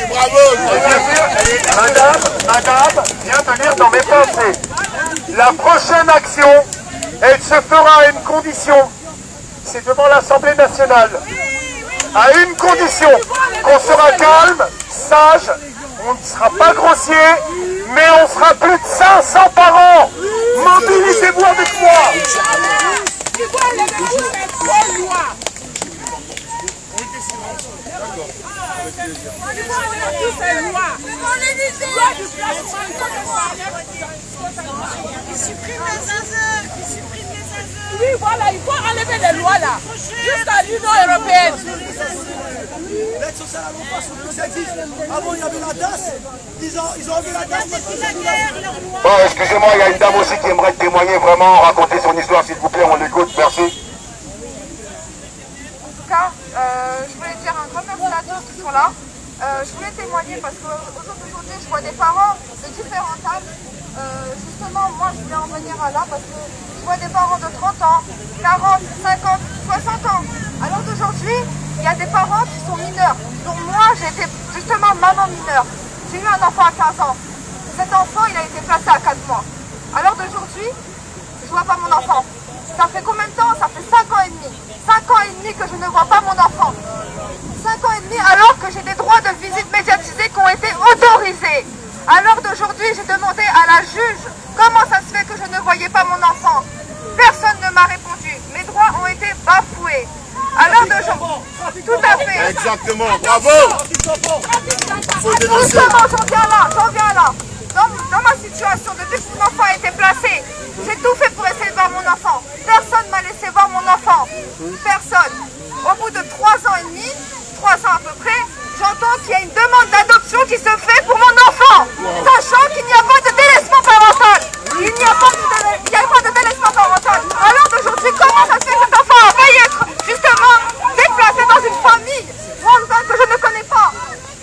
Bravo. Madame vient de lire dans mes pensées. La prochaine action, elle se fera à une condition. C'est devant l'Assemblée nationale. À une condition, qu'on sera calme, sage, on ne sera pas grossier, mais on sera plus de 500 par an. Mobilisez-vous avec moi. Il faut enlever toutes ces fausses lois. Il faut enlever toutes ces lois. Loi du placement, il faut que ça enlève. Ils suppriment les azers. Ils suppriment les azers. Oui, voilà, il faut enlever les lois là. Jusqu'à l'Union européenne. L'aide sociale à l'emploi, ça existe. Avant, il y avait la DAS. Ils ont enlevé la DAS. Bon, excusez-moi, il y a une dame aussi qui aimerait témoigner, vraiment, raconter son histoire, s'il vous plaît, on l'écoute, merci. En tout cas, je voulais dire un grand merci à tous qui sont là. Je voulais témoigner parce qu'aujourd'hui, je vois des parents de différents âges. Justement, moi, je voulais en venir à là parce que je vois des parents de 30 ans, 40, 50, 60 ans. Alors d'aujourd'hui, il y a des parents qui sont mineurs. Donc moi, j'étais justement maman mineure. J'ai eu un enfant à 15 ans. Cet enfant, il a été placé à 4 mois. Alors d'aujourd'hui, je ne vois pas mon enfant. Ça fait combien de temps? Ça fait 5 ans et demi. 5 ans et demi que je ne vois pas mon enfant. 5 ans et demi alors que j'ai des droits de visite médiatisés qui ont été autorisés. Alors d'aujourd'hui, j'ai demandé à la juge comment ça se fait que je ne voyais pas mon enfant. Personne ne m'a répondu. Mes droits ont été bafoués. Alors d'aujourd'hui, tout à fait. Exactement, bravo. Justement, j'en viens là. Dans ma situation, depuis que mon enfant a été placé, j'ai tout fait pour essayer de voir mon enfant. Personne ne m'a laissé voir mon enfant. Personne. Au bout de 3 ans et demi, 3 ans à peu près, j'entends qu'il y a une demande d'adoption qui se fait pour mon enfant, sachant qu'il n'y a pas de délaissement parental. Il n'y a pas de délaissement parental. Alors d'aujourd'hui, comment ça se fait que cet enfant a failli être justement déplacé dans une famille que je ne connais pas?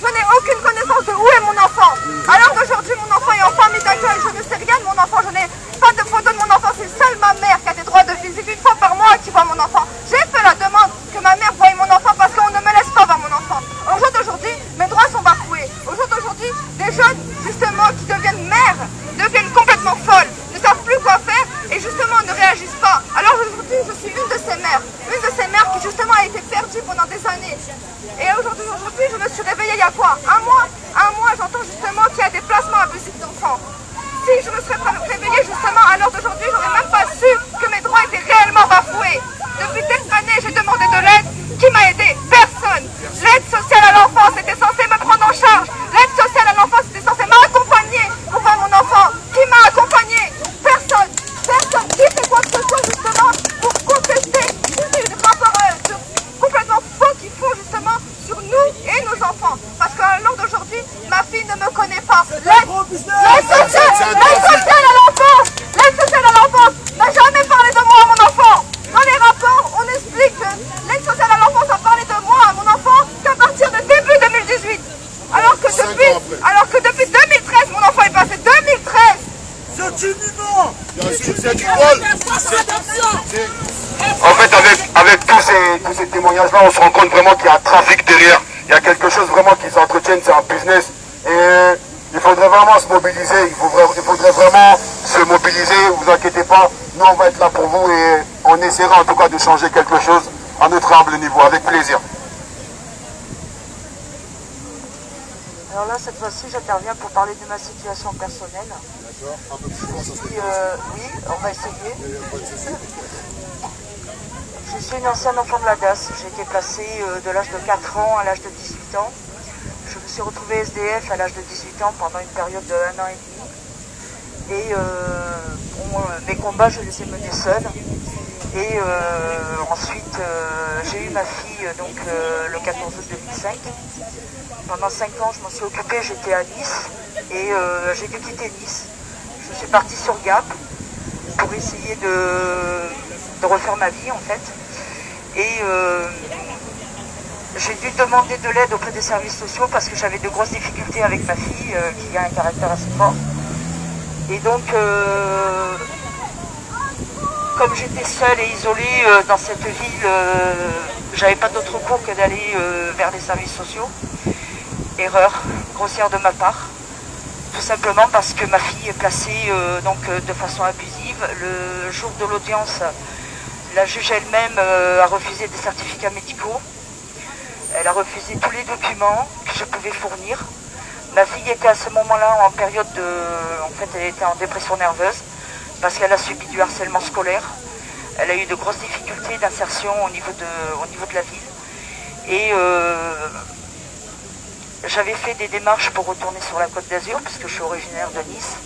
Je n'ai aucune connaissance de où est mon enfant. Alors d'aujourd'hui, mon enfant est en famille d'accueil. Je ne sais rien de mon enfant. Je n'ai pas de photo de mon enfant. C'est seule ma mère qui a des droits de visite une fois par mois qui voit mon enfant. J'ai fait la demande que ma mère voie mon enfant parce qu'on ne me laisse pas voir mon enfant. Au jour d'aujourd'hui, mes droits sont bafoués. Au jour d'aujourd'hui, des jeunes, justement, qui deviennent mères, deviennent complètement folles, ne savent plus quoi faire et justement ne réagissent pas. Alors aujourd'hui, je suis une de ces mères qui justement a été perdue pendant des années. Et aujourd'hui, je me suis réveillée il y a quoi? Un mois, j'entends justement qu'il y a des placements abusifs d'enfants. Si je me serais réveillée justement à l'heure d'aujourd'hui, j'aurais même pas su que mes droits étaient réellement bafoués. Depuis des années, j'ai demandé de l'aide. Qui m'a aidé? Personne. L'aide sociale à l'enfance était censée me prendre en charge. L'aide sociale à l'enfance était censée m'accompagner pour voir mon enfant. Qui m'a accompagné? Personne. Personne. Qui fait quoi que ce soit justement pour contester des rapports complètement faux qu'ils font justement sur nous et nos enfants. Parce qu'à l'heure d'aujourd'hui, ma fille ne me connaît pas. L'aide sociale à l'enfance n'a jamais parlé de moi à mon enfant. Dans les rapports, on explique que l'aide sociale à l'enfance a parlé de moi à mon enfant qu'à partir de début 2018. Alors que depuis 2013, mon enfant est passé. 2013. C'est inhumain. C'est du vol. En fait, avec tous ces témoignages-là, on se rend compte vraiment qu'il y a un trafic derrière. Il y a quelque chose vraiment qui s'entretienne, c'est un business. Et il faudrait vraiment se mobiliser. Il faudrait vraiment se mobiliser. Vous inquiétez pas, nous on va être là pour vous et on essaiera en tout cas de changer quelque chose à notre humble niveau, avec plaisir. Alors là, cette fois-ci, j'interviens pour parler de ma situation personnelle. D'accord, un peu plus loin, ça serait oui, on va essayer. Je suis une ancienne enfant de la DAS. J'ai été placée de l'âge de 4 ans à l'âge de 18 ans. Je me suis retrouvée SDF à l'âge de 18 ans pendant une période de 1 an et demi. Et mes combats, je les ai menés seule. Et ensuite, j'ai eu ma fille donc, le 14 août 2005. Pendant 5 ans, je m'en suis occupée, j'étais à Nice. Et j'ai dû quitter Nice. Je suis partie sur Gap pour essayer de refaire ma vie en fait. Et j'ai dû demander de l'aide auprès des services sociaux parce que j'avais de grosses difficultés avec ma fille qui a un caractère assez fort. Et donc, comme j'étais seule et isolée dans cette ville, j'avais pas d'autre recours que d'aller vers les services sociaux. Erreur grossière de ma part. Tout simplement parce que ma fille est placée donc, de façon abusive. Le jour de l'audience, la juge elle-même a refusé des certificats médicaux. Elle a refusé tous les documents que je pouvais fournir. Ma fille était à ce moment-là en période de... En fait, elle était en dépression nerveuse parce qu'elle a subi du harcèlement scolaire. Elle a eu de grosses difficultés d'insertion au niveau de la ville. Et j'avais fait des démarches pour retourner sur la Côte d'Azur, puisque je suis originaire de Nice.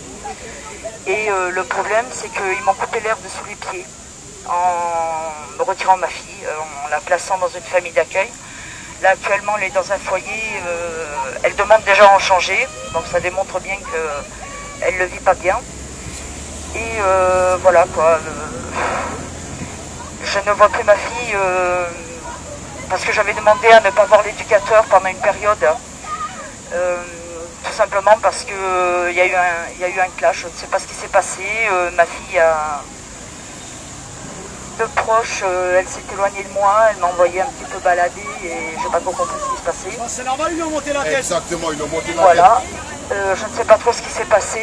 Et le problème, c'est qu'ils m'ont coupé l'herbe de sous les pieds en me retirant ma fille, en la plaçant dans une famille d'accueil. Là, actuellement, elle est dans un foyer, elle demande déjà à en changer, donc ça démontre bien qu'elle ne le vit pas bien. Et voilà quoi, je ne vois plus ma fille parce que j'avais demandé à ne pas voir l'éducateur pendant une période, tout simplement parce qu'il y a eu un clash, je ne sais pas ce qui s'est passé, ma fille a de proches, elle s'est éloignée de moi, elle m'a envoyé un petit peu balader et j'ai pas trop compris ce qui se passait. C'est normal, ils lui ont monté la tête. Exactement, ils lui ont monté la tête. Voilà, je ne sais pas trop ce qui s'est passé,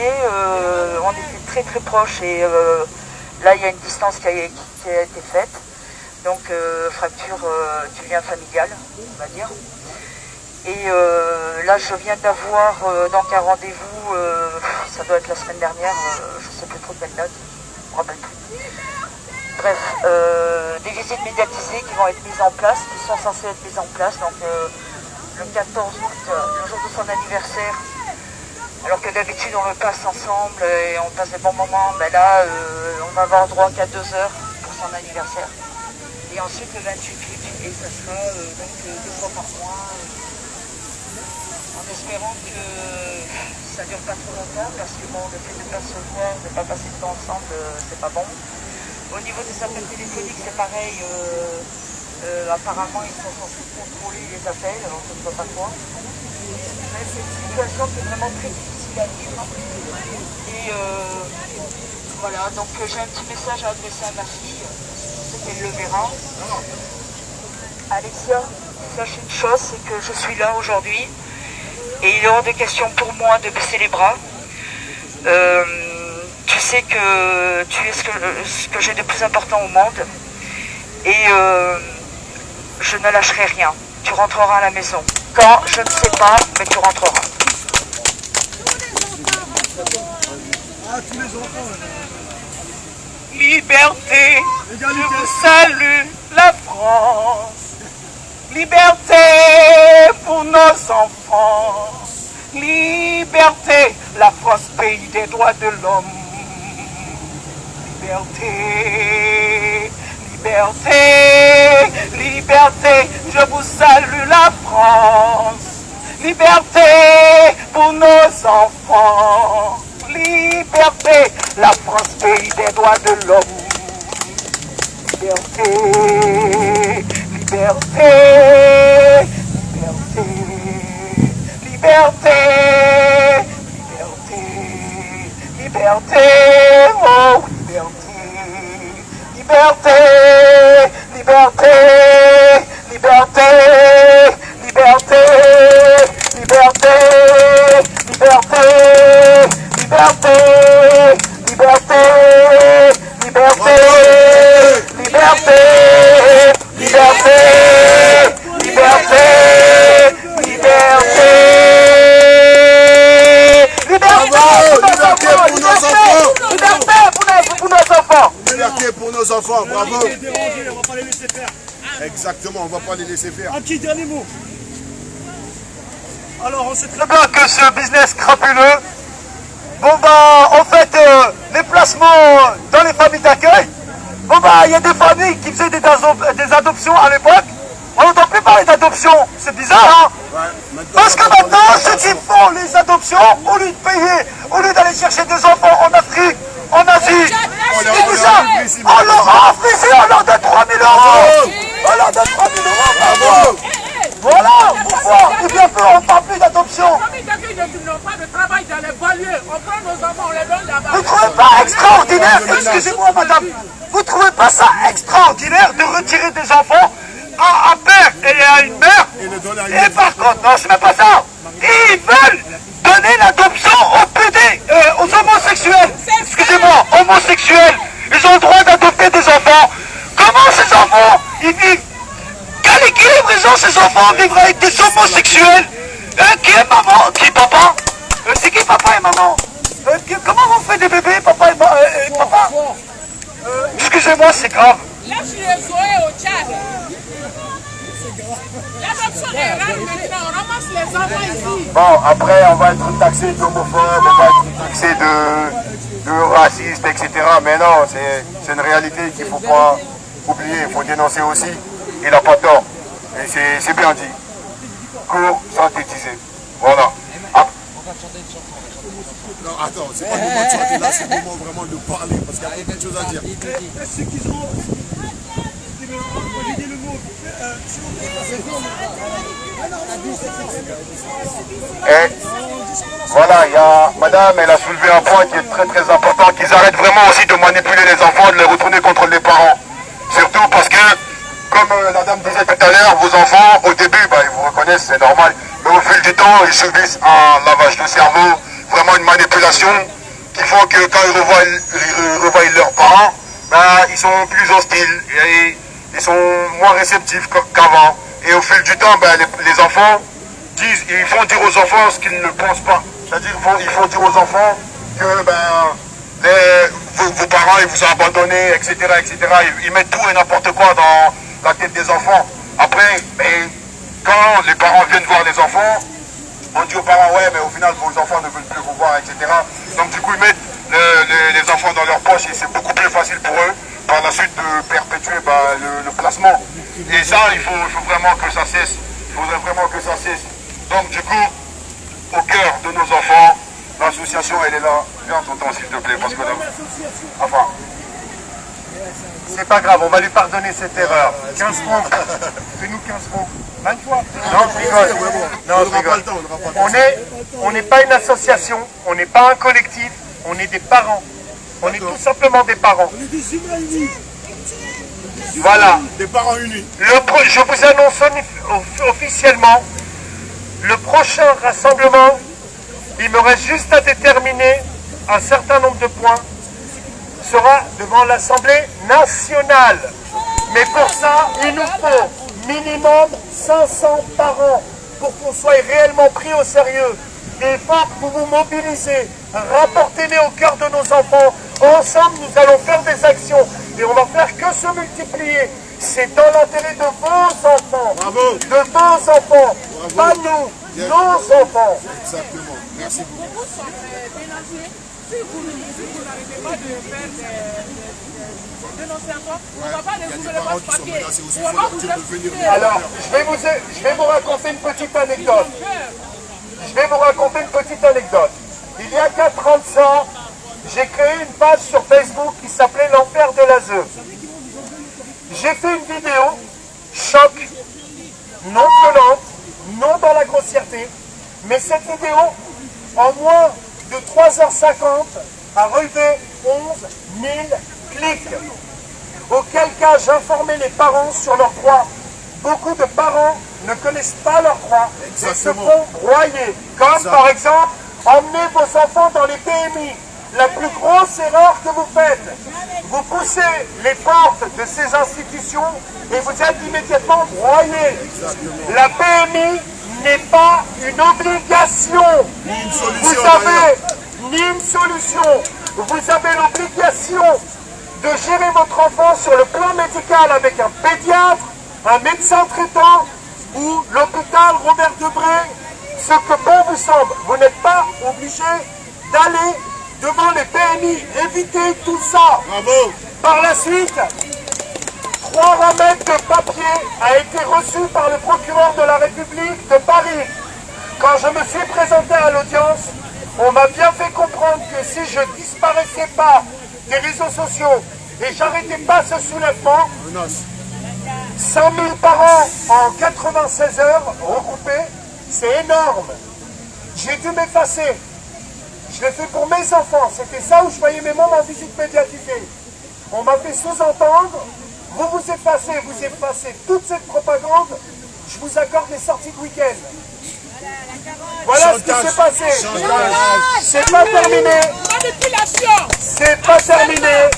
on était très très proches et là il y a une distance qui a été faite, donc fracture du lien familial, on va dire. Et là je viens d'avoir donc un rendez-vous, ça doit être la semaine dernière, je ne sais plus trop de quelle date, je ne me rappelle plus. Bref, des visites médiatisées qui vont être mises en place, qui sont censées être mises en place. Donc le 14 août, le jour de son anniversaire, alors que d'habitude on le passe ensemble et on passe des bons moments, ben là on va avoir droit qu'à 2 heures pour son anniversaire. Et ensuite le 28 août, et ça sera donc 2 fois par mois, en espérant que ça ne dure pas trop longtemps, parce que bon, le fait de ne pas se voir, de ne pas passer de temps ensemble, c'est pas bon. Au niveau des appels téléphoniques, c'est pareil. Apparemment, ils sont censés contrôler les appels, alors je ne sais pas quoi. Mais c'est une situation qui est vraiment très difficile à vivre. Et voilà, donc j'ai un petit message à adresser à ma fille. Je sais qu'elle le verra. Alexia, sache une chose, c'est que je suis là aujourd'hui. Et il est hors de question pour moi de baisser les bras. Tu sais que tu es ce que j'ai de plus important au monde et je ne lâcherai rien. Tu rentreras à la maison. Quand, je ne sais pas, mais tu rentreras. Ah, tous les enfants. Liberté, je vous salue la France. Liberté pour nos enfants. Liberté, la France, pays des droits de l'homme. Liberté, liberté, liberté, je vous salue la France. Liberté pour nos enfants. Liberté, la France, pays des droits de l'homme. Liberté, liberté, liberté, liberté, liberté, liberté, oh liberté, liberté, liberté, liberté, liberté, liberté, liberté, liberté, liberté, liberté, liberté, liberté, liberté, liberté, Liberté pour nos enfants, bravo. On va pas les laisser faire. Exactement, on va pas les laisser faire. Un petit dernier mot. Alors, on sait très bien que ce business crapuleux, bon bah, en fait, les placements dans les familles d'accueil, bon bah, il y a des familles qui faisaient des adoptions à l'époque. On n'entend plus parler d'adoption, c'est bizarre, hein? Parce que maintenant, ceux qui font les adoptions, au lieu de payer, au lieu d'aller chercher des enfants en Afrique, en Asie, et tout ça, on leur a offert, on leur donne 3 000 €. On leur donne 3 000 €, bravo. Voilà, pourquoi? Et bien peu, on ne parle plus d'adoption. Les familles d'accueil n'ont pas de travail dans les banlieues. On prend nos enfants, on les donne là-bas. Vous ne trouvez pas extraordinaire, excusez-moi madame, vous ne trouvez pas ça extraordinaire de retirer des enfants à un père et à une mère? Et par contre, non, c'est même pas ça. Ils veulent donner l'adoption aux PD, aux homosexuels. Excusez-moi, homosexuels. Ils ont le droit d'adopter des enfants. Comment ces enfants, ils vivent? Quel équilibre ils ont ces enfants vivre avec des homosexuels? Qui est maman? Qui est papa? C'est qui papa et maman? Comment on fait des bébés, papa et papa? Excusez-moi. excusez-moi, c'est grave. Là, je suis au Tchad. L'adoption est rare maintenant, on ramasse les enfants ici. Bon, après, on va être taxé d'homophobe, on va être taxé de raciste, etc. Mais non, c'est une réalité qu'il ne faut pas oublier, il faut dénoncer aussi. Il n'a pas tort. Et c'est bien dit. Court, synthétisé. Voilà. Non, attends, c'est pas le moment de chanter là, c'est le moment vraiment de parler, parce qu'il y a quelque chose à dire. Ceux qui sont... J'ai dit le mot. Et voilà, il y a madame, elle a soulevé un point qui est très très important, qu'ils arrêtent vraiment aussi de manipuler les enfants, de les retourner contre les parents. Surtout parce que, comme la dame disait tout à l'heure, vos enfants, au début, ils vous reconnaissent, c'est normal, mais au fil du temps, ils subissent un lavage de cerveau, vraiment une manipulation, qui font que quand ils revoient leurs parents, ils sont plus hostiles, et ils sont moins réceptifs qu'avant. Et au fil du temps, les enfants ils font dire aux enfants ce qu'ils ne pensent pas. C'est-à-dire ils font dire aux enfants que vos parents ils vous ont abandonné, etc. etc. Ils mettent tout et n'importe quoi dans la tête des enfants. Après, quand les parents viennent voir les enfants, on dit aux parents, ouais, mais au final, vos enfants ne veulent plus vous voir, etc. Donc du coup, ils mettent les enfants dans leur poche et c'est beaucoup plus facile pour eux, par la suite, de perpétuer le placement. Et ça, il faut vraiment que ça cesse. Il faudrait vraiment que ça cesse. Donc du coup, au cœur de nos enfants, l'association, elle est là. Viens, tonton, s'il te plaît, parce que là... Enfin... C'est pas grave, on va lui pardonner cette erreur. 15 francs. Fais-nous 15 francs. 20 fois. Non, je rigole. Non, je rigole. On n'est pas une association, on n'est pas un collectif, on est des parents. On est tout simplement des parents. On est des humains unis. Voilà. Des parents unis. Je vous annonce officiellement, le prochain rassemblement, il me reste juste à déterminer un certain nombre de points, sera devant l'Assemblée nationale. Mais pour ça, il nous faut minimum 500 parents pour qu'on soit réellement pris au sérieux. Et il faut que vous vous mobilisez, rapportez-les au cœur de nos enfants. Ensemble, nous allons faire des actions et on va faire que se multiplier. C'est dans l'intérêt de vos enfants, bravo. De vos enfants, bravo. Pas nous, yes. Nos enfants. Exactement, merci beaucoup. Si vous n'arrivez pas de faire dénoncer encore, on ne va pas les ouvrir le papier. Alors, je vais vous raconter une petite anecdote. Il y a 4 ans de ça, j'ai créé une page sur Facebook qui s'appelait l'Enfer de la Zeu. J'ai fait une vidéo, choc, non violente, non dans la grossièreté, mais cette vidéo, en moins de 3h50, a relevé 11 000 clics. Auquel cas, j'informais les parents sur leurs droits. Beaucoup de parents ne connaissent pas leurs droits et se font broyer. Comme par exemple, emmenez vos enfants dans les PMI. La plus grosse erreur que vous faites, vous poussez les portes de ces institutions et vous êtes immédiatement broyés. La PMI n'est pas une obligation. Ni une solution. Vous avez ni une solution. Vous avez l'obligation de gérer votre enfant sur le plan médical avec un pédiatre, un médecin traitant ou l'hôpital Robert Debré, ce que bon vous semble. Vous n'êtes pas obligé d'aller devant les PMI. Évitez tout ça. Bravo. Par la suite, 3 remèdes de papier a été reçu par le procureur de la République de Paris. Quand je me suis présenté à l'audience, on m'a bien fait comprendre que si je disparaissais pas des réseaux sociaux et j'arrêtais pas ce soulèvement, 100 000 parents en 96 heures regroupés, c'est énorme. J'ai dû m'effacer. Je l'ai fait pour mes enfants. C'était ça où je voyais mes mômes en visite médiatisée. On m'a fait sous-entendre, vous vous effacez toute cette propagande, je vous accorde les sorties de week-end. Voilà ce qui s'est passé. C'est pas terminé. C'est pas terminé.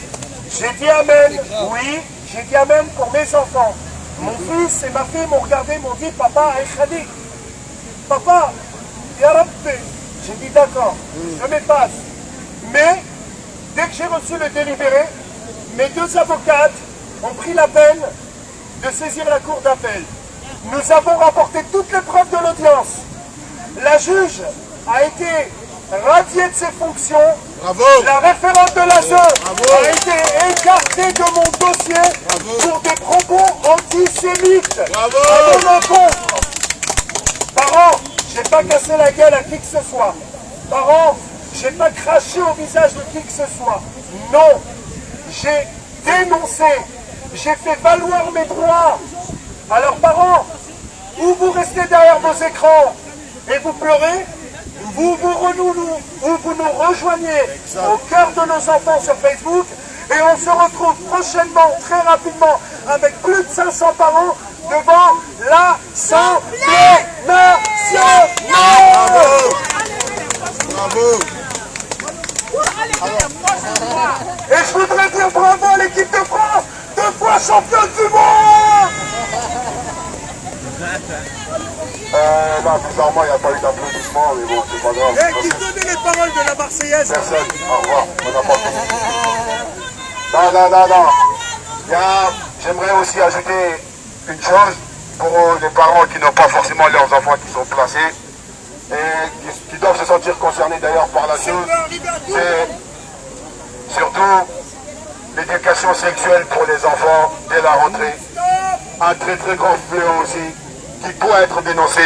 J'ai dit amen. Oui, j'ai dit amen pour mes enfants. Mon fils et ma fille m'ont regardé, m'ont dit papa, Aïchadik. Papa, ya Rabbi. J'ai dit d'accord, je m'efface. Mais dès que j'ai reçu le délibéré, mes deux avocates ont pris la peine de saisir la cour d'appel. Nous avons rapporté toutes les preuves de l'audience. La juge a été radiée de ses fonctions. Bravo. La référente de l'ASE a été écartée de mon dossier pour des propos antisémites à mon encontre. Parents, j'ai pas cassé la gueule à qui que ce soit. Parents, j'ai pas craché au visage de qui que ce soit. Non, j'ai dénoncé, j'ai fait valoir mes droits. Alors parents, ou vous restez derrière vos écrans et vous pleurez, ou vous nous rejoignez au cœur de nos enfants sur Facebook, et on se retrouve prochainement, très rapidement, avec plus de 500 parents devant l'Assemblée nationale. Bravo. Et je voudrais dire bravo à l'équipe de France, 2 fois championne du monde. Non, bizarrement, il n'y a pas eu d'applaudissements, mais bon, c'est pas grave. Et qui donnait les paroles de la Marseillaise? Personne. Au revoir. On n'a pas Non. J'aimerais aussi ajouter une chose pour les parents qui n'ont pas forcément leurs enfants qui sont placés et qui doivent se sentir concernés d'ailleurs par la chose. C'est surtout l'éducation sexuelle pour les enfants dès la rentrée. Un très très grand fléau aussi qui doit être dénoncé,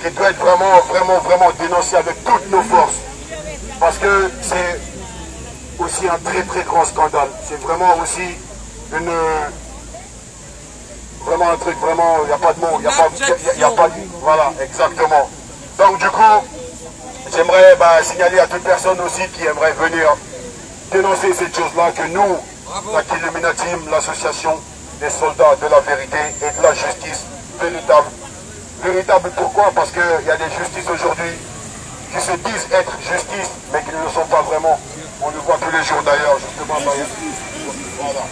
qui doit être vraiment dénoncé avec toutes nos forces. Parce que c'est aussi un très très grand scandale. C'est vraiment aussi vraiment un truc, vraiment, il n'y a pas de mots, il n'y a pas de... Voilà, exactement. Donc du coup, j'aimerais signaler à toute personne aussi qui aimerait venir dénoncer cette chose-là, que nous, la Killuminatim, l'association des soldats de la vérité et de la justice véritable. Véritable pourquoi? Parce qu'il y a des justices aujourd'hui qui se disent être justice, mais qui ne le sont pas vraiment. On le voit tous les jours d'ailleurs, justement. Voilà.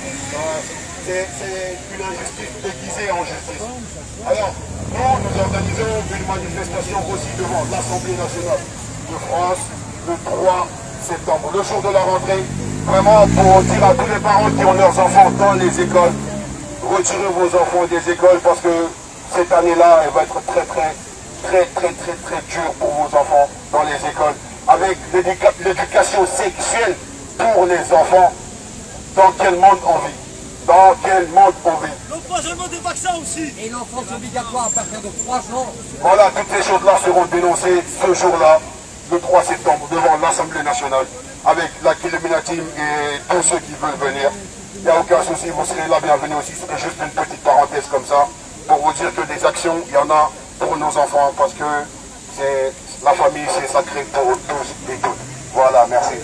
C'est une injustice déguisée en justice. Alors, nous organisons une manifestation aussi devant l'Assemblée nationale de France le 3 septembre, le jour de la rentrée, vraiment pour dire à tous les parents qui ont leurs enfants dans les écoles, retirez vos enfants des écoles parce que cette année-là, elle va être très dure pour vos enfants dans les écoles, avec l'éducation sexuelle pour les enfants. Dans quel monde on vit? Dans quel monde on vit? L'empoisonnement des vaccins aussi. Et l'enfance obligatoire à partir de 3 ans. Voilà, toutes ces choses-là seront dénoncées ce jour-là, le 3 septembre, devant l'Assemblée nationale, avec la Killuminatim et tous ceux qui veulent venir. Il n'y a aucun souci, vous serez là bienvenue aussi. C'était juste une petite parenthèse comme ça, pour vous dire que des actions, il y en a pour nos enfants, parce que la famille, c'est sacré pour tous et toutes. Voilà, merci.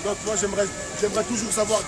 Donc moi j'aimerais toujours savoir...